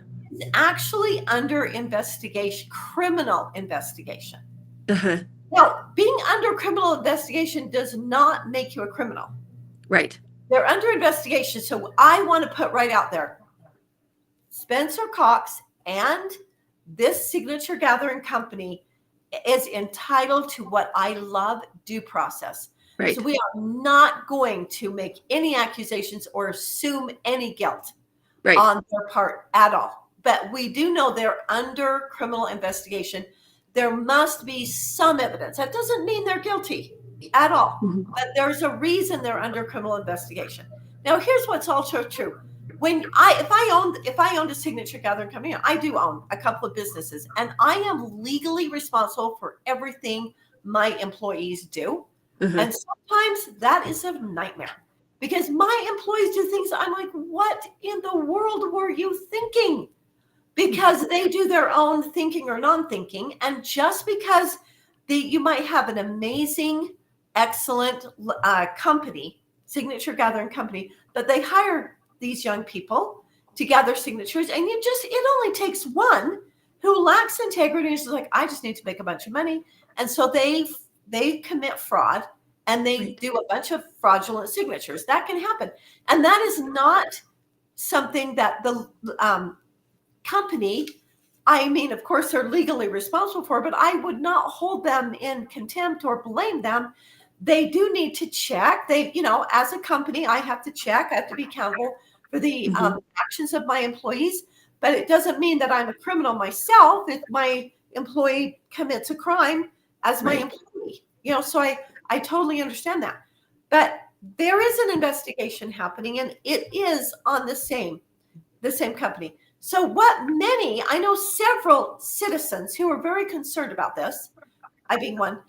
A: actually under investigation, criminal investigation. Now, being under criminal investigation does not make you a criminal.
C: Right.
A: They're under investigation. So I want to put right out there, Spencer Cox and this signature gathering company is entitled to what I love, due process.
C: Right.
A: So we are not going to make any accusations or assume any guilt on their part at all. But we do know they're under criminal investigation. There must be some evidence. That doesn't mean they're guilty at all, but there's a reason they're under criminal investigation. Now, here's what's also true. If I owned a signature gathering company, I do own a couple of businesses, and I am legally responsible for everything my employees do. And sometimes that is a nightmare because my employees do things I'm like, what in the world were you thinking? Because they do their own thinking or non-thinking. And just because you might have an amazing, excellent company, signature gathering company, but they hire these young people to gather signatures, and it only takes one who lacks integrity and is like, I just need to make a bunch of money. And so they commit fraud and they do a bunch of fraudulent signatures. That can happen. And that is not something that the company, I mean, of course, they're legally responsible for, but I would not hold them in contempt or blame them. They do need to check. As a company, I have to check. I have to be accountable for the actions of my employees. But it doesn't mean that I'm a criminal myself if my employee commits a crime as my employee. So I totally understand that. But there is an investigation happening, and it is on the same company. So I know several citizens who are very concerned about this, I being one.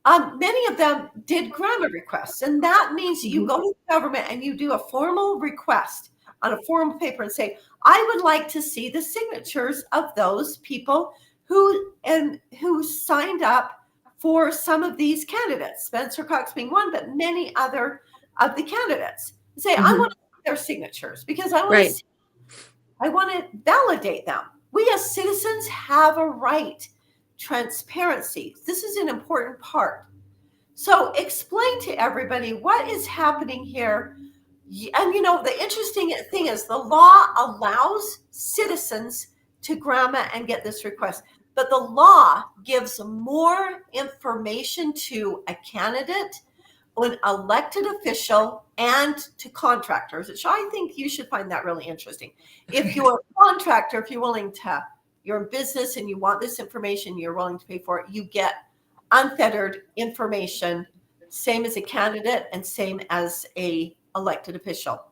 A: Many of them did grant requests, and that means you go to the government and you do a formal request on a formal paper and say, I would like to see the signatures of those people who signed up for some of these candidates, Spencer Cox being one, but many other of the candidates. Say, I want to see their signatures because I want to validate them. We as citizens have a right. Transparency. This is an important part. So explain to everybody what is happening here. And the interesting thing is the law allows citizens to grandma and get this request, but the law gives more information to a candidate, an elected official, and to contractors, which I think you should find that really interesting. If you're a contractor, if you're willing to, you're in business and you want this information, you're willing to pay for it, you get unfettered information, same as a candidate and same as a elected official.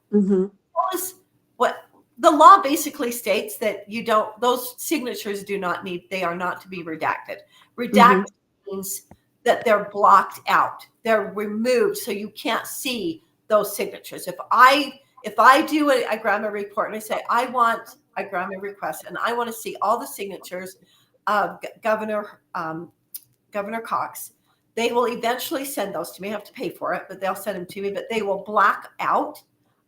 A: What the law basically states that those signatures they are not to be redacted. Redacted means that they're blocked out. They're removed so you can't see those signatures. If I do a grandma report and I say, I want a grandma request and I want to see all the signatures of Governor Cox, they will eventually send those to me. I have to pay for it, but they'll send them to me. But they will block out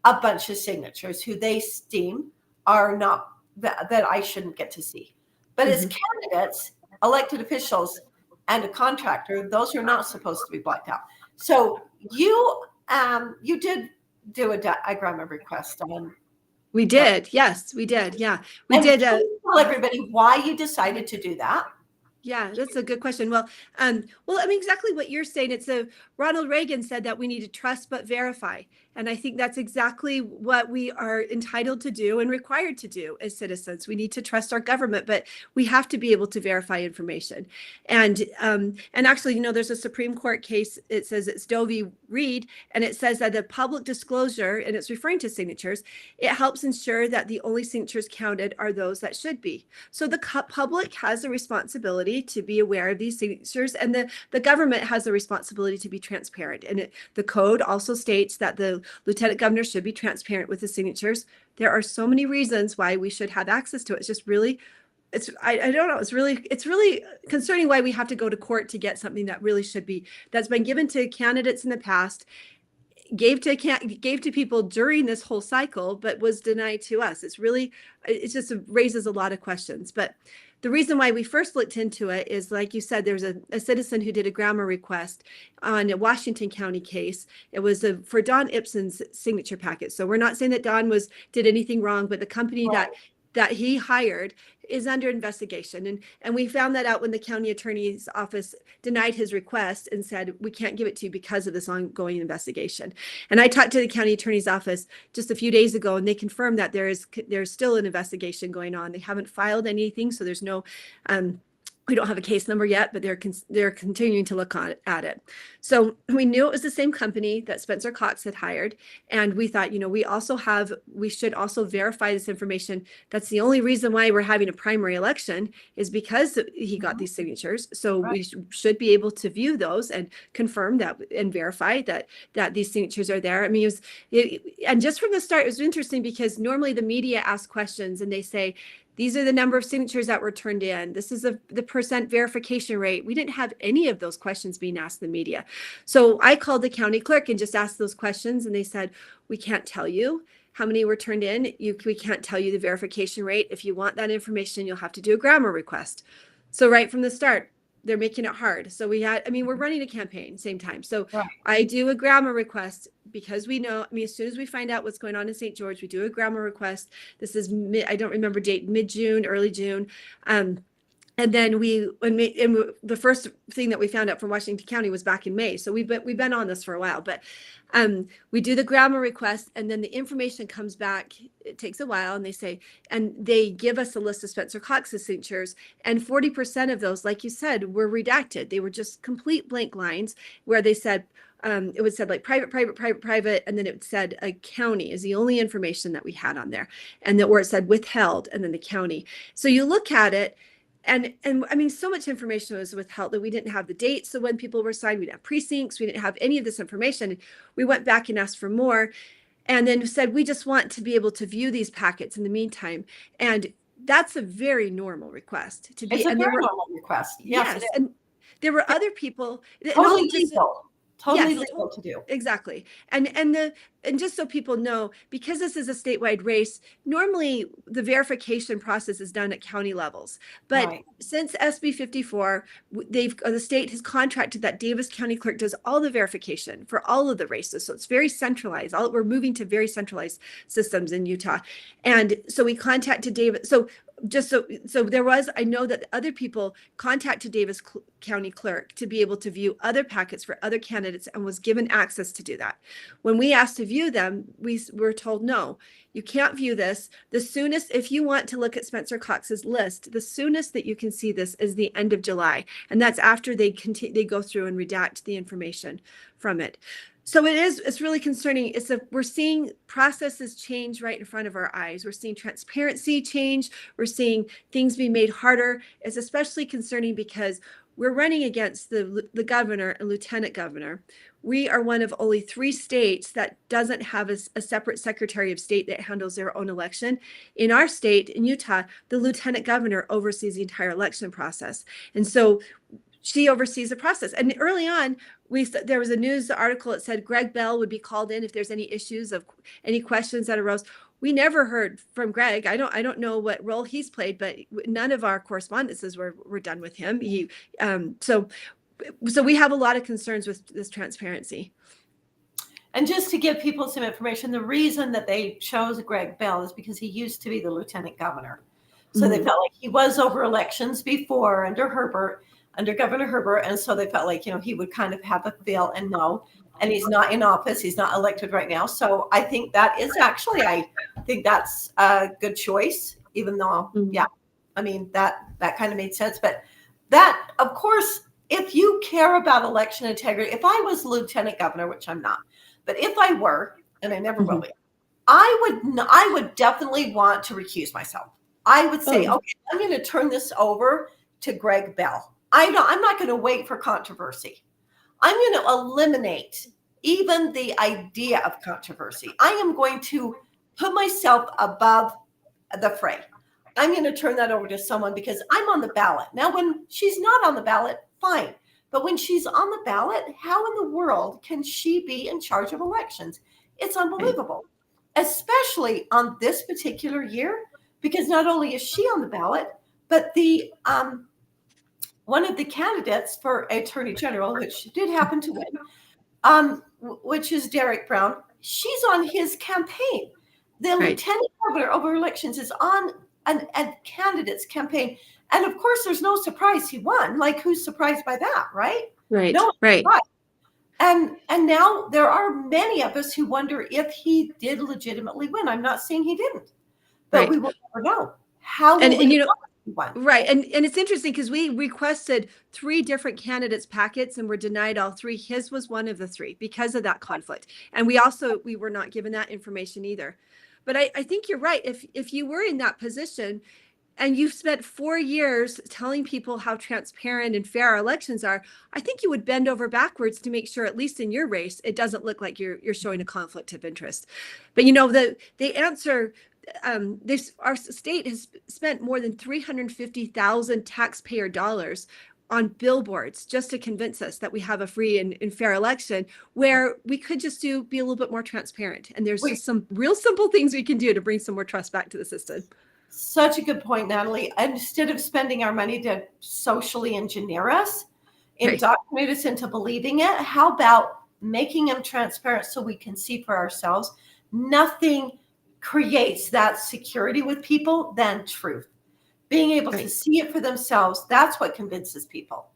A: a bunch of signatures who they deem are not that I shouldn't get to see. But as candidates, elected officials, and a contractor, those are not supposed to be blocked out. So you did do a grandma request
C: We did. Yes, we did. Yeah, we
A: and
C: did.
A: Can you tell everybody why you decided to do that?
C: Yeah, that's a good question. Well, I mean, exactly what you're saying. It's Ronald Reagan said that we need to trust but verify. And I think that's exactly what we are entitled to do and required to do as citizens. We need to trust our government, but we have to be able to verify information. And actually, there's a Supreme Court case. It says it's Doe v. Reed, and it says that the public disclosure, and it's referring to signatures, it helps ensure that the only signatures counted are those that should be. So the public has a responsibility to be aware of these signatures, and the government has a responsibility to be transparent. And the code also states that the Lieutenant Governor should be transparent with the signatures. There are so many reasons why we should have access to it. It's just really, I don't know. It's really concerning why we have to go to court to get something that really should be, that's been given to candidates in the past, gave to people during this whole cycle, but was denied to us. It just raises a lot of questions. But the reason why we first looked into it is, like you said, there's a citizen who did a grammar request on a Washington County case. It was for Don Ibsen's signature packet. So we're not saying that Don did anything wrong, but the company that he hired is under investigation. And we found that out when the county attorney's office denied his request and said, we can't give it to you because of this ongoing investigation. And I talked to the county attorney's office just a few days ago, and they confirmed that there's still an investigation going on. They haven't filed anything, so there's no we don't have a case number yet, but they're continuing to look at it. So we knew it was the same company that Spencer Cox had hired. And we thought, we should also verify this information. That's the only reason why we're having a primary election, is because he got these signatures. So we should be able to view those and confirm that and verify that these signatures are there. I mean, and just from the start, it was interesting because normally the media asks questions and they say, these are the number of signatures that were turned in. This is the percent verification rate. We didn't have any of those questions being asked in the media. So I called the county clerk and just asked those questions, and they said, we can't tell you how many were turned in. We can't tell you the verification rate. If you want that information, you'll have to do a grammar request. So right from the start, they're making it hard. So we're running a campaign same time. So I do a grammar request because we know, as soon as we find out what's going on in St. George, we do a grammar request. This is I don't remember date, mid-June, early June. And then the first thing that we found out from Washington County was back in May. So we've been on this for a while, but we do the grammar request, and then the information comes back. It takes a while, and they give us a list of Spencer Cox's signatures, and 40% of those, like you said, were redacted. They were just complete blank lines where they said, it would said like private, and then it said a county is the only information that we had on there, and where it said withheld, and then the county. So you look at it. And so much information was withheld that we didn't have the dates. So when people were signed, we didn't have precincts. We didn't have any of this information. We went back and asked for more, and then said, we just want to be able to view these packets in the meantime. And that's a very normal request to be.
A: It's a very normal request.
C: Yes. And there were other people.
A: Totally legal to do.
C: Exactly. And just so people know, because this is a statewide race, normally the verification process is done at county levels. But since SB 54, the state has contracted that Davis County Clerk does all the verification for all of the races. So it's very centralized. We're moving to very centralized systems in Utah. And so we contacted Davis. So I know that other people contacted Davis County Clerk to be able to view other packets for other candidates, and was given access to do that. When we asked to view them, we were told, no, you can't view this. The soonest, if you want to look at Spencer Cox's list, the soonest that you can see this is the end of July. And that's after they go through and redact the information from it. So it's really concerning. We're seeing processes change right in front of our eyes. We're seeing transparency change. We're seeing things being made harder. It's especially concerning because we're running against the governor and lieutenant governor. We are one of only 3 states that doesn't have a separate secretary of state that handles their own election. In our state, in Utah, the lieutenant governor oversees the entire election process. And so she oversees the process. And early on, there was a news article that said Greg Bell would be called in if there's any issues of any questions that arose. We never heard from Greg. I don't know what role he's played, but none of our correspondences were done with him. So we have a lot of concerns with this transparency.
A: And just to give people some information, the reason that they chose Greg Bell is because he used to be the lieutenant governor. So they felt like he was over elections before under Governor Herbert. And so they felt like, he would kind of have a feel and know. And he's not in office. He's not elected right now. So I think that is actually, I think that's a good choice, even though, I mean, that kind of made sense. But that, of course, if you care about election integrity, if I was lieutenant governor, which I'm not, but if I were, and I never will be, I would definitely want to recuse myself. I would say, okay, I'm going to turn this over to Greg Bell. I'm not going to wait for controversy. I'm going to eliminate even the idea of controversy. I am going to put myself above the fray. I'm going to turn that over to someone because I'm on the ballot. Now, when she's not on the ballot, fine. But when she's on the ballot, how in the world can she be in charge of elections? It's unbelievable, especially on this particular year, because not only is she on the ballot, but the one of the candidates for Attorney General, which did happen to win, which is Derek Brown, she's on his campaign. The lieutenant governor over elections is on a candidate's campaign. And of course, there's no surprise he won. Like, who's surprised by that, right?
C: Right,
A: no,
C: right.
A: And now there are many of us who wonder if he did legitimately win. I'm not saying he didn't, but we will never know. How will we know he won?
C: Right. And it's interesting because we requested 3 different candidates packets and were denied all 3. His was one of the 3 because of that conflict. And we were not given that information either. But I think you're right. If you were in that position and you've spent 4 years telling people how transparent and fair our elections are, I think you would bend over backwards to make sure, at least in your race, it doesn't look like you're showing a conflict of interest. But the answer, our state has spent more than $350,000 taxpayer dollars on billboards just to convince us that we have a free and fair election, where we could just be a little bit more transparent. And there's just some real simple things we can do to bring some more trust back to the system.
A: Such a good point, Natalie. Instead of spending our money to socially engineer us, indoctrinate us into believing it, how about making them transparent so we can see for ourselves? Nothing creates that security with people than truth. Being able to see it for themselves, that's what convinces people.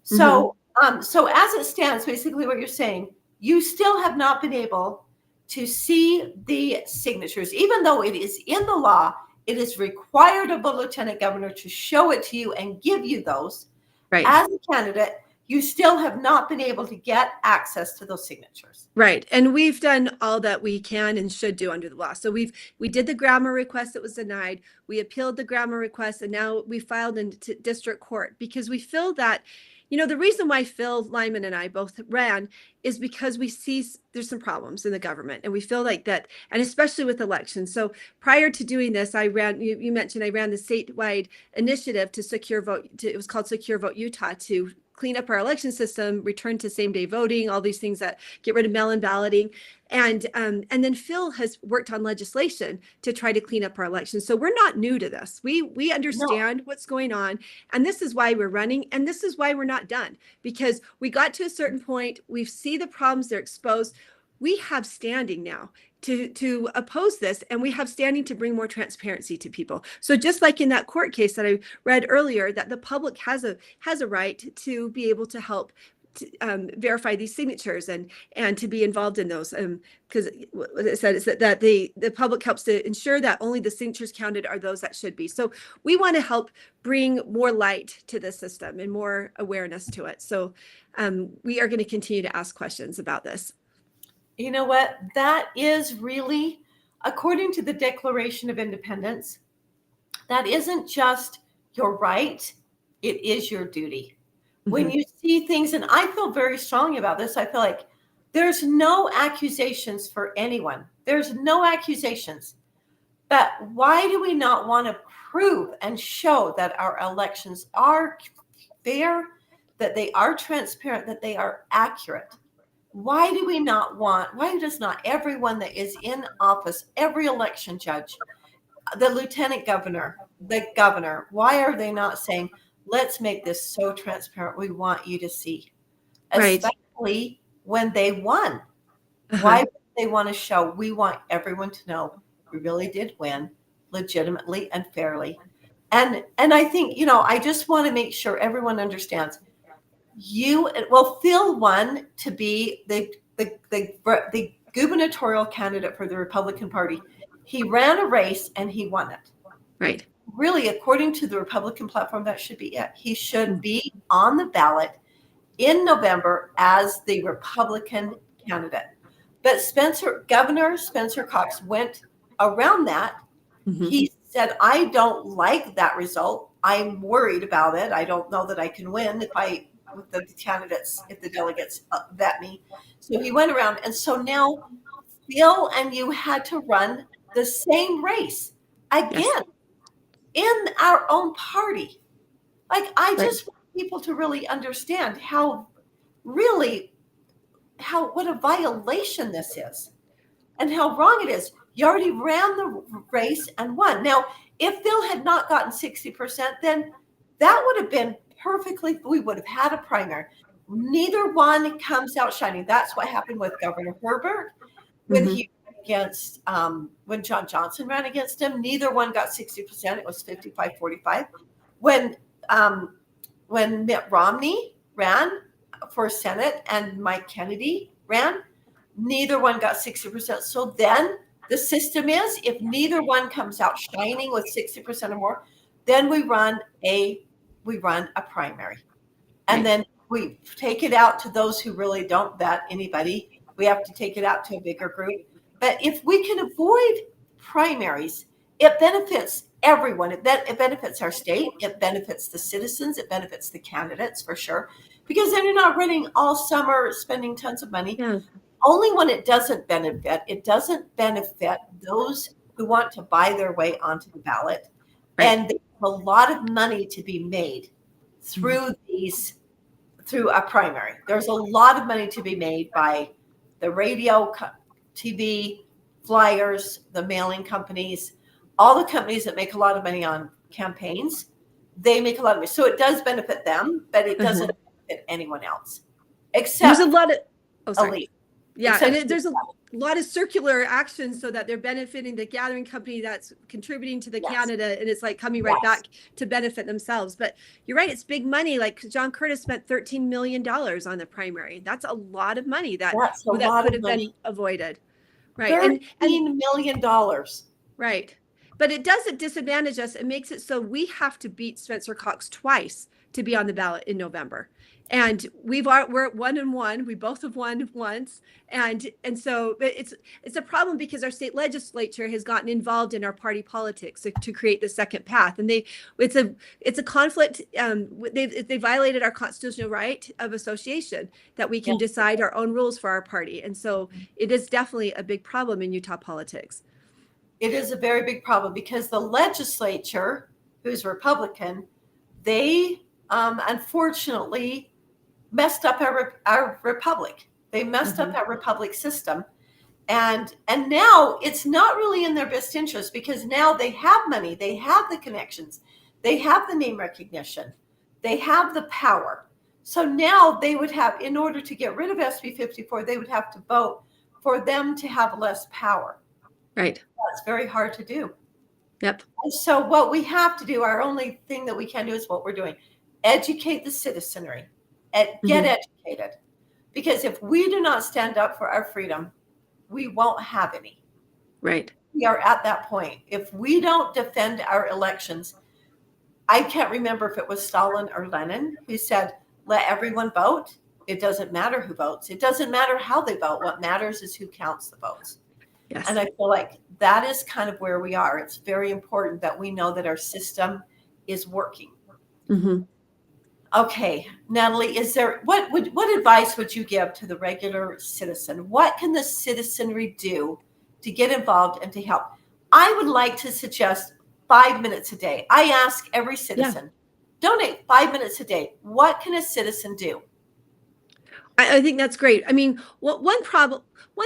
A: So, so as it stands, basically what you're saying, you still have not been able to see the signatures, even though it is in the law. It is required of a lieutenant governor to show it to you and give you those. As a candidate, you still have not been able to get access to those signatures.
C: Right. And we've done all that we can and should do under the law. So we did the grammar request that was denied. We appealed the grammar request, and now we filed into district court because we feel that, the reason why Phil Lyman and I both ran is because we see there's some problems in the government, and we feel like that, and especially with elections. So prior to doing this, I ran, you mentioned I ran the statewide initiative to secure vote. It was called Secure Vote Utah, to clean up our election system, return to same-day voting, all these things that get rid of mail-in balloting. And then Phil has worked on legislation to try to clean up our elections. So we're not new to this. We understand what's going on. And this is why we're running. And this is why we're not done. Because we got to a certain point. We see the problems. They're exposed. We have standing now to oppose this, and we have standing to bring more transparency to people. So just like in that court case that I read earlier, that the public has a right to be able to help verify these signatures and to be involved in those, because what it said is that the public helps to ensure that only the signatures counted are those that should be. So we want to help bring more light to the system and more awareness to it. So we are going to continue to ask questions about this.
A: You know what? That is really, according to the Declaration of Independence, that isn't just your right, it is your duty. When you see things, and I feel very strongly about this, I feel like there's no accusations for anyone. There's no accusations. But why do we not want to prove and show that our elections are fair, that they are transparent, that they are accurate? Why does not everyone that is in office, every election judge, the lieutenant governor, the governor, why are they not saying, let's make this so transparent, we want you to see? Especially when they won. Why would they want to show? We want everyone to know we really did win legitimately and fairly. And I think, I just want to make sure everyone understands. Phil won to be the gubernatorial candidate for the Republican Party. He ran a race and he won it.
C: Right.
A: Really, according to the Republican platform, that should be it. He should be on the ballot in November as the Republican candidate. But Governor Spencer Cox went around that. Mm-hmm. He said, I don't like that result. I'm worried about it. I don't know that I can win if the delegates vet me. So he went around. And so now Phil and you had to run the same race again in our own party. I just want people to really understand what a violation this is and how wrong it is. You already ran the race and won. Now, if Phil had not gotten 60%, then that would have been we would have had a primary. Neither one comes out shining. That's what happened with Governor Herbert when he ran against, when John Johnson ran against him. Neither one got 60%. It was 55-45. When Mitt Romney ran for Senate and Mike Kennedy ran, neither one got 60%. So then the system is, if neither one comes out shining with 60% or more, then we run a primary. And then we take it out to those who really don't vet anybody. We have to take it out to a bigger group. But if we can avoid primaries, it benefits everyone. It benefits our state. It benefits the citizens. It benefits the candidates for sure. Because then you're not running all summer spending tons of money. Yeah. Only when it doesn't benefit those who want to buy their way onto the ballot. Right. And there's a lot of money to be made through a primary. There's a lot of money to be made by the radio, TV, flyers, the mailing companies, all the companies that make a lot of money on campaigns. They make a lot of money. So it does benefit them, but it doesn't benefit anyone else. Except
C: there's a lot of
A: elite.
C: Yeah, and there's a lot of circular actions so that they're benefiting the gathering company that's contributing to the candidate, and it's coming right back to benefit themselves. But you're right, it's big money. John Curtis spent $13 million on the primary. That's a lot of money that could have been avoided. Right.
A: $13 million.
C: Right. But it doesn't disadvantage us. It makes it so we have to beat Spencer Cox twice to be on the ballot in November. And we're at 1-1. We both have won once, and so it's a problem because our state legislature has gotten involved in our party politics to create the second path, and it's a conflict. They violated our constitutional right of association that we can decide our own rules for our party, and so it is definitely a big problem in Utah politics.
A: It is a very big problem because the legislature, who's Republican, they unfortunately messed up our republic. They messed up our republic system. And now it's not really in their best interest because now they have money, they have the connections, they have the name recognition, they have the power. So now they would have, in order to get rid of SB 54, they would have to vote for them to have less power.
C: Right.
A: That's very hard to do.
C: Yep.
A: And so what we have to do, our only thing that we can do is what we're doing. Educate the citizenry. Get educated, because if we do not stand up for our freedom, we won't have any.
C: Right.
A: We are at that point. If we don't defend our elections, I can't remember if it was Stalin or Lenin who said, let everyone vote. It doesn't matter who votes. It doesn't matter how they vote. What matters is who counts the votes.
C: Yes.
A: And I feel like that is kind of where we are. It's very important that we know that our system is working.
C: Mm-hmm.
A: Okay, Natalie, what advice would you give to the regular citizen? What can the citizenry do to get involved and to help? I would like to suggest 5 minutes a day. I ask every citizen, donate 5 minutes a day. What can a citizen do?
C: I think that's great. I mean, one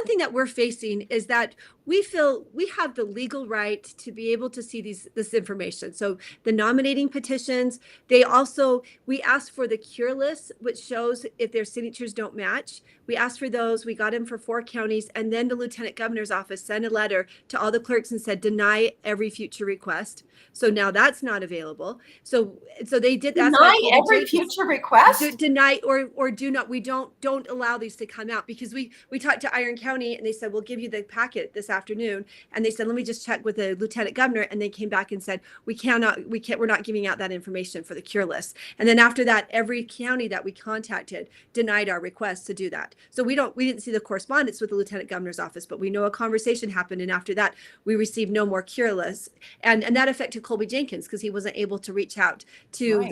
C: thing that we're facing is that we feel we have the legal right to be able to see this information. So the nominating petitions, we asked for the cure list, which shows if their signatures don't match. We asked for those, we got them for 4 counties, and then the Lieutenant Governor's office sent a letter to all the clerks and said, deny every future request. So now that's not available. So they did, that's
A: deny every future request?
C: Deny or do not, we don't allow these to come out, because we talked to Iron County and they said, we'll give you the packet this afternoon. And they said, let me just check with the Lieutenant Governor. And they came back and said, we're not giving out that information for the cure list. And then after that, every county that we contacted denied our request to do that. So we didn't see the correspondence with the Lieutenant Governor's office, but we know a conversation happened. And after that, we received no more cure lists. And that affected Colby Jenkins, because he wasn't able to reach out to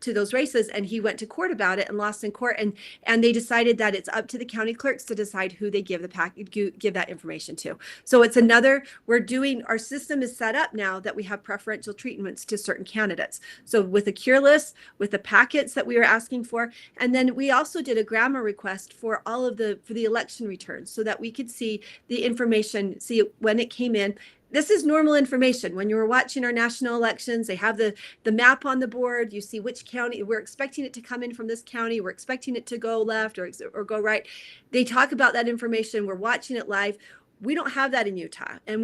C: those races, and he went to court about it and lost in court. And they decided that it's up to the county clerks to decide who they give that information to. So it's our system is set up now that we have preferential treatments to certain candidates. So with a cure list, with the packets that we were asking for, and then we also did a grammar request for the election returns, so that we could see the information, see when it came in. This is normal information. When you were watching our national elections, they have the map on the board. You see which county, we're expecting it to come in from this county. We're expecting it to go left or go right. They talk about that information. We're watching it live. We don't have that in Utah. And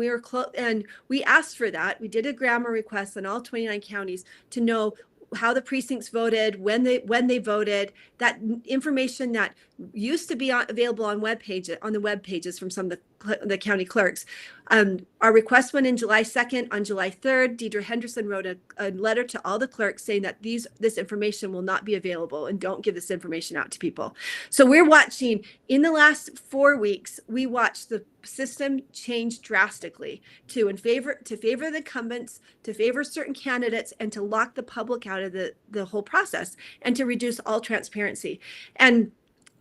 C: we asked for that. We did a grammar request in all 29 counties to know how the precincts voted, when they voted, that information that used to be available on the web pages from some of the county clerks. Our request went in July 2nd. On July 3rd, Deidre Henderson wrote a letter to all the clerks saying that this information will not be available, and don't give this information out to people. So we're watching, in the last 4 weeks, we watched the system change drastically to favor the incumbents, to favor certain candidates, and to lock the public out of the whole process, and to reduce all transparency. And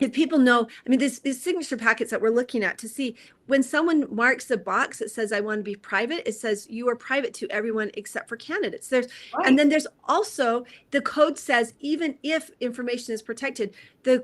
C: if people know, I mean, these signature packets that we're looking at, to see when someone marks a box that says, I want to be private, it says you are private to everyone except for candidates. And then there's also, the code says, even if information is protected, the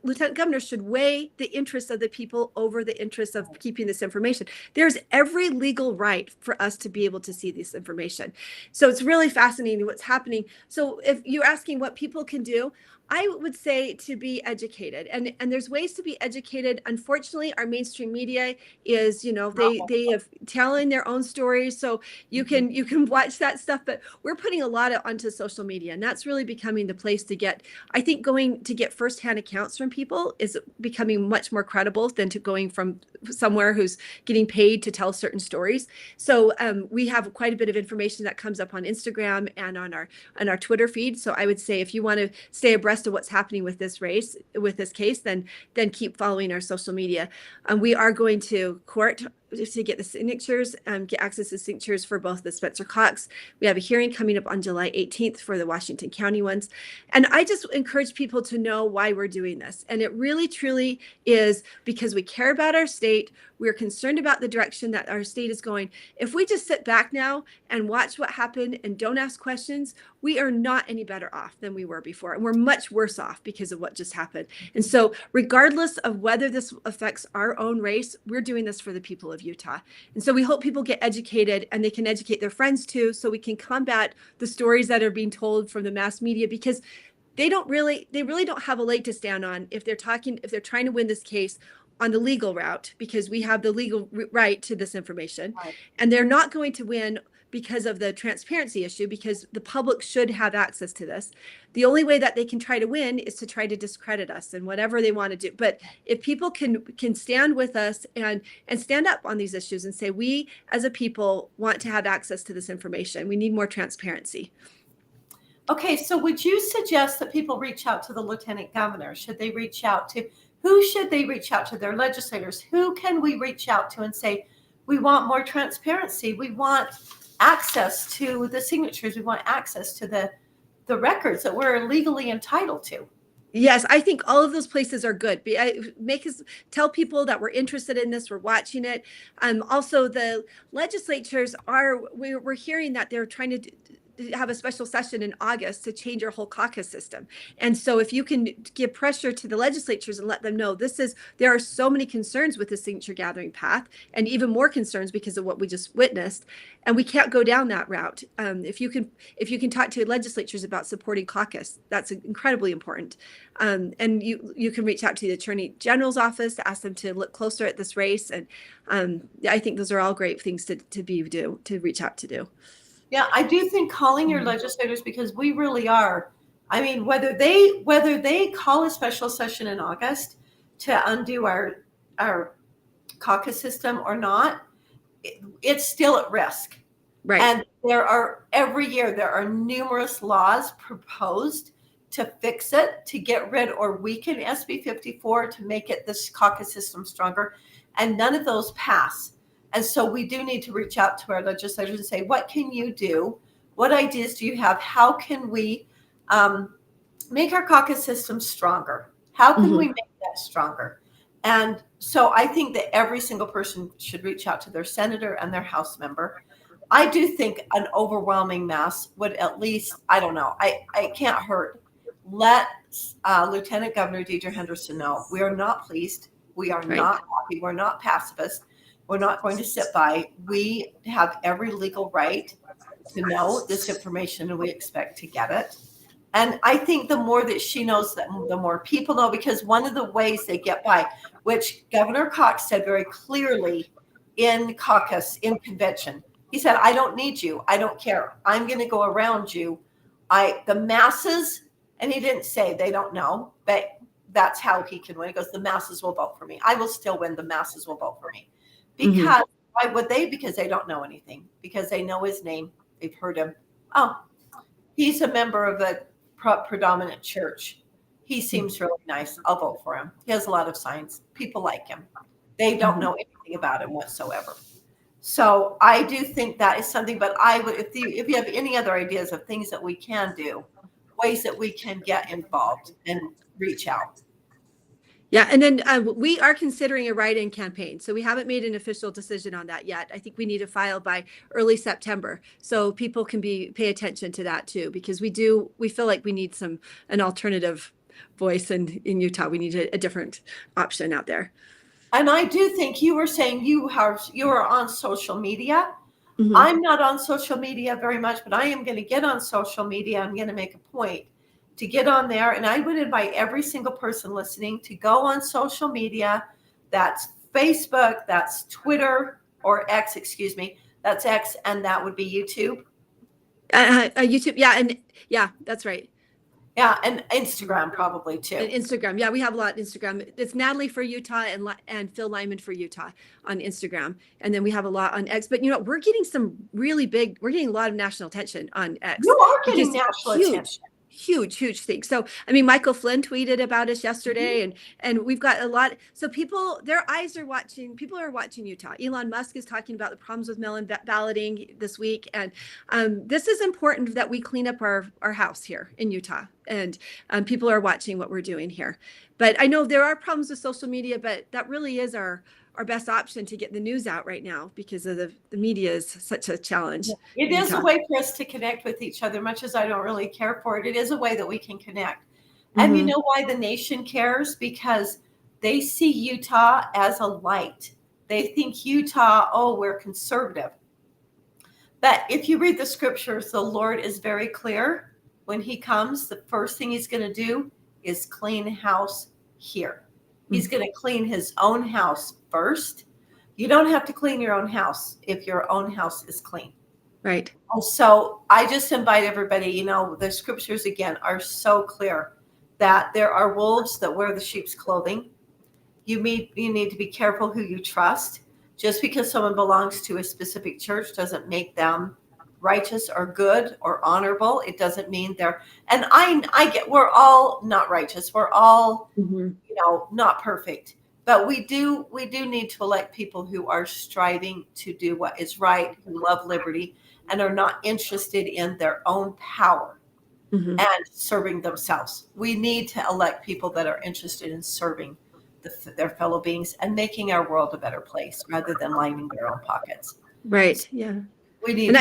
C: Lieutenant Governor should weigh the interests of the people over the interests of keeping this information. There's every legal right for us to be able to see this information. So it's really fascinating what's happening. So if you're asking what people can do, I would say to be educated, and there's ways to be educated. Unfortunately, our mainstream media is, they have telling their own stories, so you can watch that stuff, but we're putting a lot onto social media, and that's really becoming the place to get. I think going to get firsthand accounts from people is becoming much more credible than to going from somewhere who's getting paid to tell certain stories. So we have quite a bit of information that comes up on Instagram and on our Twitter feed. So I would say, if you want to stay abreast of what's happening with this case, then keep following our social media. We are going to court to get the signatures, get access to signatures for both the Spencer Cox. We have a hearing coming up on July 18th for the Washington County ones. And I just encourage people to know why we're doing this. And it really, truly is because we care about our state. We're concerned about the direction that our state is going. If we just sit back now and watch what happened and don't ask questions, we are not any better off than we were before. And we're much worse off because of what just happened. And so regardless of whether this affects our own race, we're doing this for the people of Utah. And so we hope people get educated, and they can educate their friends too, so we can combat the stories that are being told from the mass media, because they really don't have a leg to stand on if they're trying to win this case on the legal route, because we have the legal right to this information. Right. And they're not going to win because of the transparency issue, because the public should have access to this. The only way that they can try to win is to try to discredit us and whatever they want to do. But if people can stand with us and stand up on these issues and say, we as a people want to have access to this information, we need more transparency.
A: Okay, so would you suggest that people reach out to the Lieutenant Governor? Should they reach out to, who should they reach out to? Their legislators? Who can we reach out to and say, we want more transparency, we want access to the signatures, we want access to the records that we're legally entitled to?
C: Yes, I think all of those places are good. Tell people that we're interested in this, we're watching it. Also, the legislatures we're hearing that they're trying to have a special session in August to change our whole caucus system. And so if you can give pressure to the legislatures and let them know there are so many concerns with the signature gathering path, and even more concerns because of what we just witnessed, and we can't go down that route. If you can talk to legislatures about supporting caucus, that's incredibly important. And you can reach out to the Attorney General's office to ask them to look closer at this race. And I think those are all great things to reach out to do.
A: Yeah, I do think calling your legislators, because we really are. I mean, whether they call a special session in August to undo our caucus system or not, it's still at risk.
C: Right.
A: And every year there are numerous laws proposed to fix it, to get rid or weaken SB 54 to make this caucus system stronger. And none of those pass. And so we do need to reach out to our legislators and say, what can you do? What ideas do you have? How can we make our caucus system stronger? How can we make that stronger? And so I think that every single person should reach out to their senator and their House member. I do think an overwhelming mass would at least, I don't know, I can't hurt. Let Lieutenant Governor Deidre Henderson know we are not pleased. We are not happy. We're not pacifist. We're not going to sit by. We have every legal right to know this information, and we expect to get it. And I think the more that she knows, that the more people know, because one of the ways they get by, which Governor Cox said very clearly in caucus, in convention, he said, I don't need you. I don't care. I'm going to go around you. The masses, and he didn't say they don't know, but that's how he can win. He goes, the masses will vote for me. I will still win. The masses will vote for me. Because why would they? Because they don't know anything. Because they know his name. They've heard him. Oh, he's a member of a predominant church. He seems really nice. I'll vote for him. He has a lot of signs. People like him. They don't know anything about him whatsoever. So I do think that is something. But I would, if you have any other ideas of things that we can do, ways that we can get involved and reach out.
C: Yeah. And then we are considering a write-in campaign. So we haven't made an official decision on that yet. I think we need to file by early September so people can pay attention to that too, because we feel like we need an alternative voice in Utah. We need a different option out there.
A: And I do think you were saying you are on social media. I'm not on social media very much, but I am going to get on social media. I'm going to make a point to get on there. And I would invite every single person listening to go on social media. That's Facebook, that's Twitter, or X, excuse me. That's X, and that would be YouTube.
C: YouTube, yeah. And yeah, that's right.
A: Yeah, and Instagram probably too.
C: And Instagram, yeah, we have a lot on Instagram. It's Natalie for Utah and Phil Lyman for Utah on Instagram, and then we have a lot on X. But we're getting we're getting a lot of national attention on X.
A: You are getting national attention.
C: Huge thing. So, I mean, Michael Flynn tweeted about us yesterday, and we've got a lot. So their eyes are watching. People are watching Utah. Elon Musk is talking about the problems with mail-in balloting this week, and this is important that we clean up our house here in Utah. And people are watching what we're doing here. But I know there are problems with social media, but that really is our best option to get the news out right now, because of the media is such a challenge.
A: It is a way for us to connect with each other, much as I don't really care for it. It is a way that we can connect. And you know why the nation cares? Because they see Utah as a light. They think Utah, we're conservative. But if you read the scriptures, the Lord is very clear. When he comes, the first thing he's going to do is clean house here. He's going to clean his own house first. You don't have to clean your own house if your own house is clean.
C: Right.
A: And so I just invite everybody, the scriptures again are so clear that there are wolves that wear the sheep's clothing. You need to be careful who you trust. Just because someone belongs to a specific church doesn't make them righteous or good or honorable. It doesn't mean and I get, we're all not righteous. We're all, not perfect, but we do need to elect people who are striving to do what is right, who love liberty and are not interested in their own power and serving themselves. We need to elect people that are interested in serving their fellow beings and making our world a better place rather than lining their own pockets.
C: Right. Yeah.
A: We need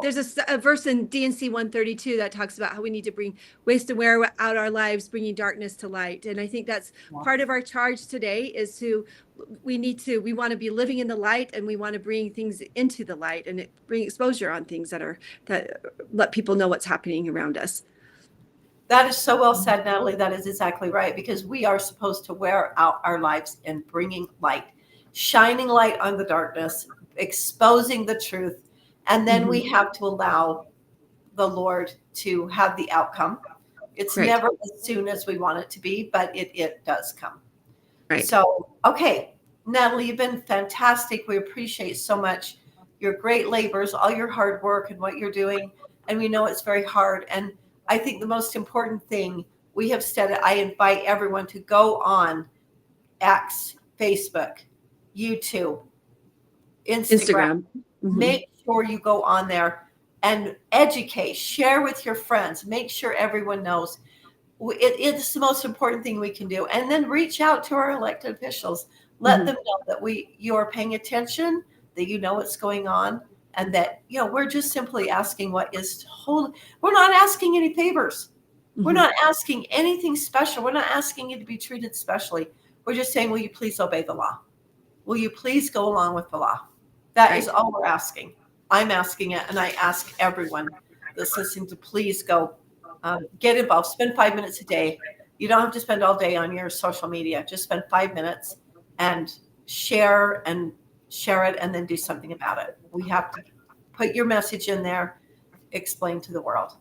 C: there's a verse in D&C 132 that talks about how we need to bring waste aware out our lives, bringing darkness to light. And I think that's part of our charge today is we want to be living in the light, and we want to bring things into the light and bring exposure on things that let people know what's happening around us.
A: That is so well said, Natalie. That is exactly right, because we are supposed to wear out our lives in bringing light, shining light on the darkness, exposing the truth. And then we have to allow the Lord to have the outcome. It's never as soon as we want it to be, but it does come. Right. So, okay, Natalie, you've been fantastic. We appreciate so much your great labors, all your hard work and what you're doing. And we know it's very hard. And I think the most important thing we have said, I invite everyone to go on X, Facebook, YouTube, Instagram. Make sure you go on there and educate, share with your friends, make sure everyone knows. It's the most important thing we can do. And then reach out to our elected officials. Let them know that you are paying attention, that you know what's going on, and that, we're just simply asking what is we're not asking any favors. We're not asking anything special. We're not asking you to be treated specially. We're just saying, will you please obey the law? Will you please go along with the law? That is all we're asking. I'm asking it, and I ask everyone that's listening to please go get involved. Spend 5 minutes a day. You don't have to spend all day on your social media. Just spend 5 minutes and share it, and then do something about it. We have to put your message in there, explain to the world.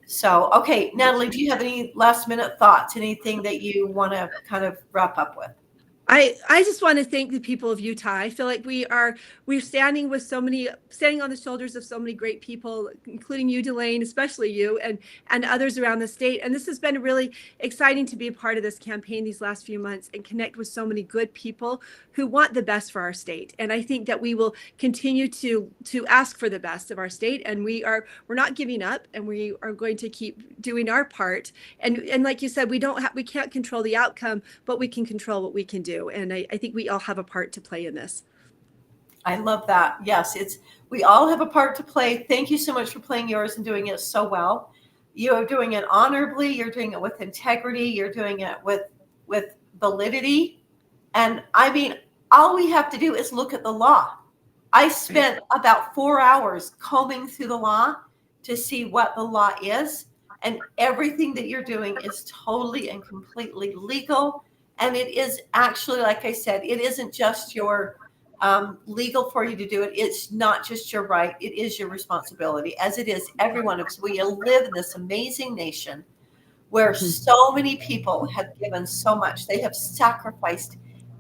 A: So, okay, Natalie, do you have any last minute thoughts? Anything that you want to kind of wrap up with?
C: I just want to thank the people of Utah. I feel like we're standing on the shoulders of so many great people, including you, Delane, especially you, and others around the state. And this has been really exciting to be a part of this campaign these last few months and connect with so many good people who want the best for our state. And I think that we will continue to ask for the best of our state, and we're not giving up, and we are going to keep doing our part. And like you said, we can't control the outcome, but we can control what we can do. And I think we all have a part to play in this.
A: I love that. Yes, we all have a part to play. Thank you so much for playing yours and doing it so well. You are doing it honorably. You're doing it with integrity. You're doing it with validity. And I mean, all we have to do is look at the law. I spent about 4 hours combing through the law to see what the law is. And everything that you're doing is totally and completely legal. And it is actually, like I said, it isn't just your legal for you to do it. It's not just your right. It is your responsibility, as it is every one of us. We live in this amazing nation where so many people have given so much. They have sacrificed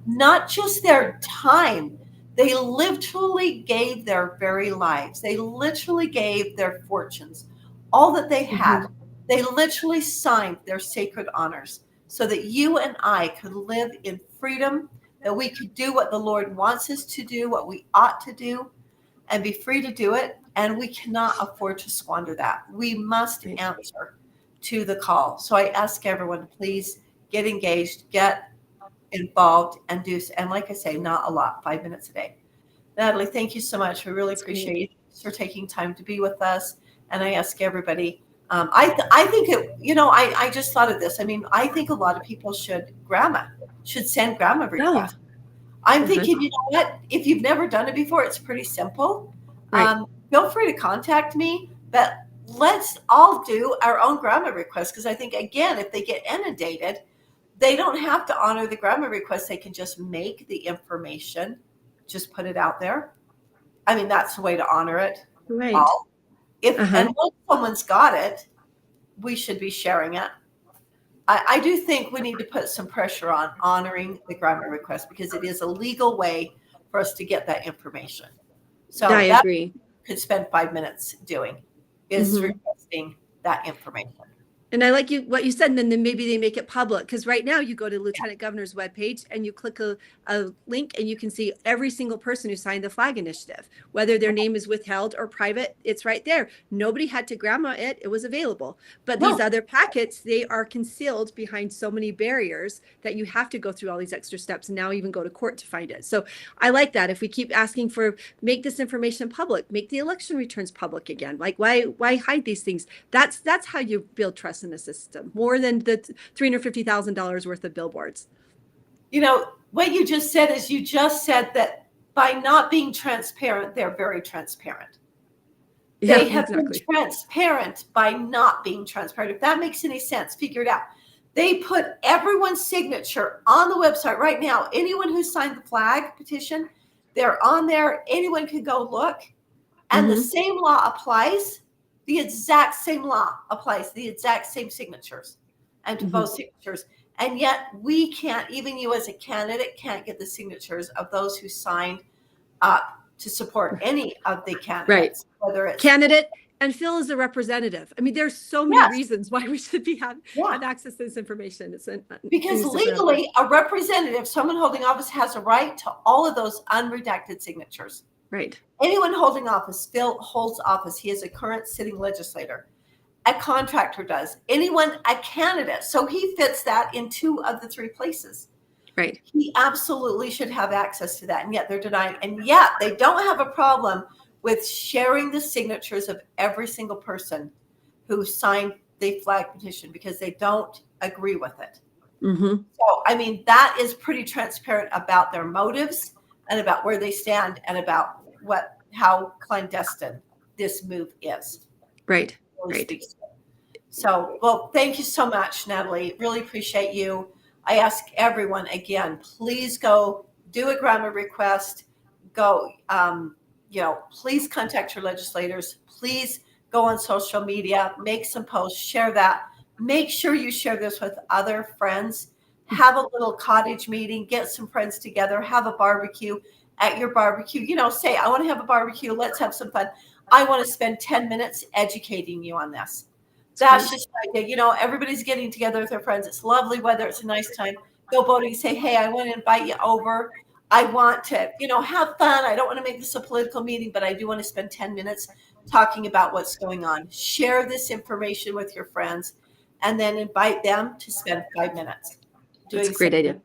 A: not just their time. They literally gave their very lives. They literally gave their fortunes, all that they had. They literally signed their sacred honors, so that you and I could live in freedom, that we could do what the Lord wants us to do, what we ought to do, and be free to do it. And we cannot afford to squander that. We must answer to the call. So I ask everyone to please get engaged, get involved, and do. And like I say, not a lot, 5 minutes a day. Natalie, thank you so much. We really appreciate you for taking time to be with us. And I ask everybody, I think I just thought of this. I mean, I think a lot of people should send grandma requests. I'm thinking, you know what? If you've never done it before, it's pretty simple. Feel free to contact me, but let's all do our own grandma requests. Because I think, again, if they get inundated, they don't have to honor the grandma request. They can just make the information, just put it out there. I mean, that's the way to honor it.
C: Right.
A: And once someone's got it, we should be sharing it. I do think we need to put some pressure on honoring the grandma request, because it is a legal way for us to get that information. So
C: I agree.
A: Could spend 5 minutes doing is requesting that information.
C: And I like what you said, and then maybe they make it public. Because right now you go to Lieutenant Governor's webpage and you click a link and you can see every single person who signed the flag initiative, whether their name is withheld or private, it's right there. Nobody had to grandma it. It was available. But these other packets, they are concealed behind so many barriers that you have to go through all these extra steps and now even go to court to find it. So I like that. If we keep asking for, make this information public, make the election returns public again. Like why hide these things? That's how you build trust in the system, more than the $350,000 worth of billboards.
A: You know, what you just said is you just said that by not being transparent, they're very transparent. They have been transparent by not being transparent. If that makes any sense, figure it out. They put everyone's signature on the website right now. Anyone who signed the flag petition, they're on there. Anyone can go look. And the same law applies. The exact same law applies, the exact same signatures and to both signatures. And yet we can't, even you as a candidate, can't get the signatures of those who signed up to support any of the candidates. Right. Whether it's
C: candidate and Phil is a representative. I mean, there's so many reasons why we should have access to this information.
A: Because legally, a representative, someone holding office, has a right to all of those unredacted signatures.
C: Right.
A: Anyone holding office, Phil holds office. He is a current sitting legislator. A contractor does. Anyone, a candidate. So he fits that in 2 of the 3 places.
C: Right.
A: He absolutely should have access to that. And yet they're denying. And yet they don't have a problem with sharing the signatures of every single person who signed the flag petition because they don't agree with it. So, I mean, that is pretty transparent about their motives and about where they stand and about how clandestine this move is.
C: Right.
A: So, well, thank you so much, Natalie. Really appreciate you. I ask everyone again, please go do a grandma request. Go, please contact your legislators. Please go on social media, make some posts, share that. Make sure you share this with other friends. Have a little cottage meeting, get some friends together, have a barbecue. At your barbecue, say, I want to have a barbecue. Let's have some fun. I want to spend 10 minutes educating you on this. That's just my idea. Everybody's getting together with their friends. It's lovely weather. It's a nice time. Go boating. Say, hey, I want to invite you over. I want to, have fun. I don't want to make this a political meeting, but I do want to spend 10 minutes talking about what's going on. Share this information with your friends and then invite them to spend 5 minutes.
C: That's a great idea.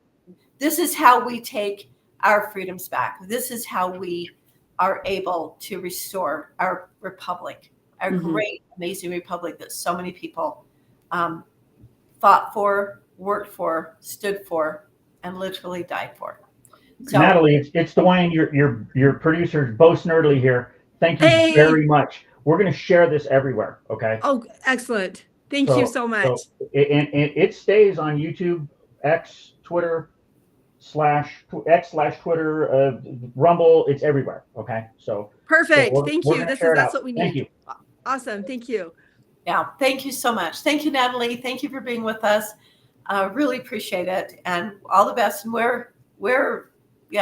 A: This is how we take our freedoms back. This is how we are able to restore our republic, our great, amazing republic that so many people fought for, worked for, stood for, and literally died for.
D: So, Natalie, it's Dwayne, your producer, Bo Snerdley here. Thank you very much. We're going to share this everywhere. Okay.
C: Oh, excellent. Thank you so much.
D: And it stays on YouTube, X, Twitter, /Twitter, Rumble. It's everywhere. Okay. So
C: perfect. Thank you. That's what we need.
D: Thank you.
C: Awesome. Thank you.
A: Yeah. Thank you so much. Thank you, Natalie. Thank you for being with us. Really appreciate it. And all the best. And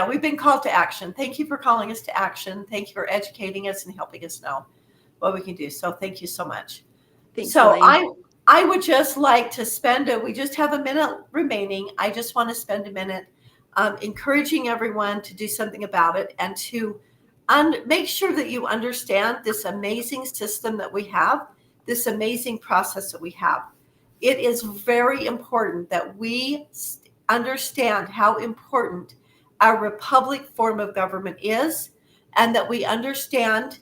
A: we've been called to action. Thank you for calling us to action. Thank you for educating us and helping us know what we can do. So thank you so much.
C: Thanks,
A: so
C: Elaine.
A: I would just like to we just have a minute remaining. I just want to spend a minute encouraging everyone to do something about it and to make sure that you understand this amazing system that we have, this amazing process that we have. It is very important that we understand how important our republic form of government is, and that we understand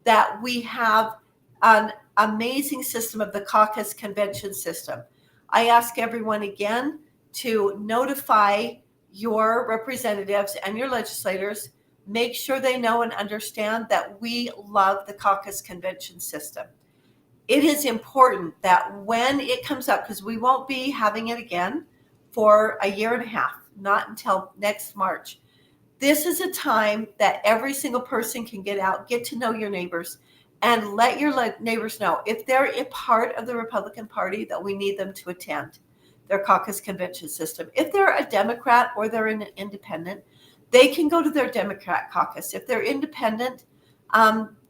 A: that we have an amazing system of the caucus convention system. I ask everyone again to notify your representatives and your legislators. Make sure they know and understand that we love the caucus convention system. It is important that when it comes up, because we won't be having it again for a year and a half, not until next March. This is a time that every single person can get out, get to know your neighbors, and let your neighbors know if they're a part of the Republican Party that we need them to attend their caucus convention system. If they're a Democrat or they're an independent, they can go to their Democrat caucus. If they're independent,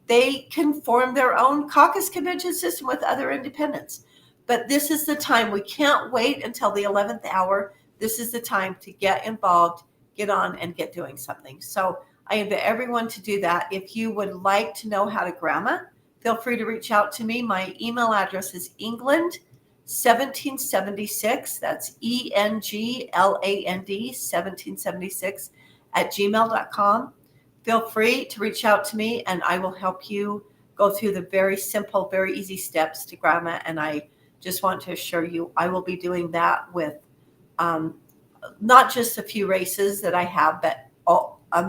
A: they can form their own caucus convention system with other independents. But this is the time. We can't wait until the 11th hour. This is the time to get involved, get on, and get doing something. So I invite everyone to do that. If you would like to know how to grandma, feel free to reach out to me. My email address is England1776. That's ENGLAND 1776 @gmail.com. Feel free to reach out to me, and I will help you go through the very simple, very easy steps to grandma. And I just want to assure you, I will be doing that with not just a few races that I have, but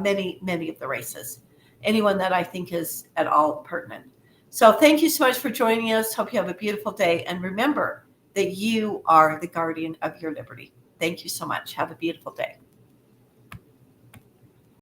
A: many of the races. Anyone that I think is at all pertinent. So thank you so much for joining us. Hope you have a beautiful day. And remember that you are the guardian of your liberty. Thank you so much. Have a beautiful day.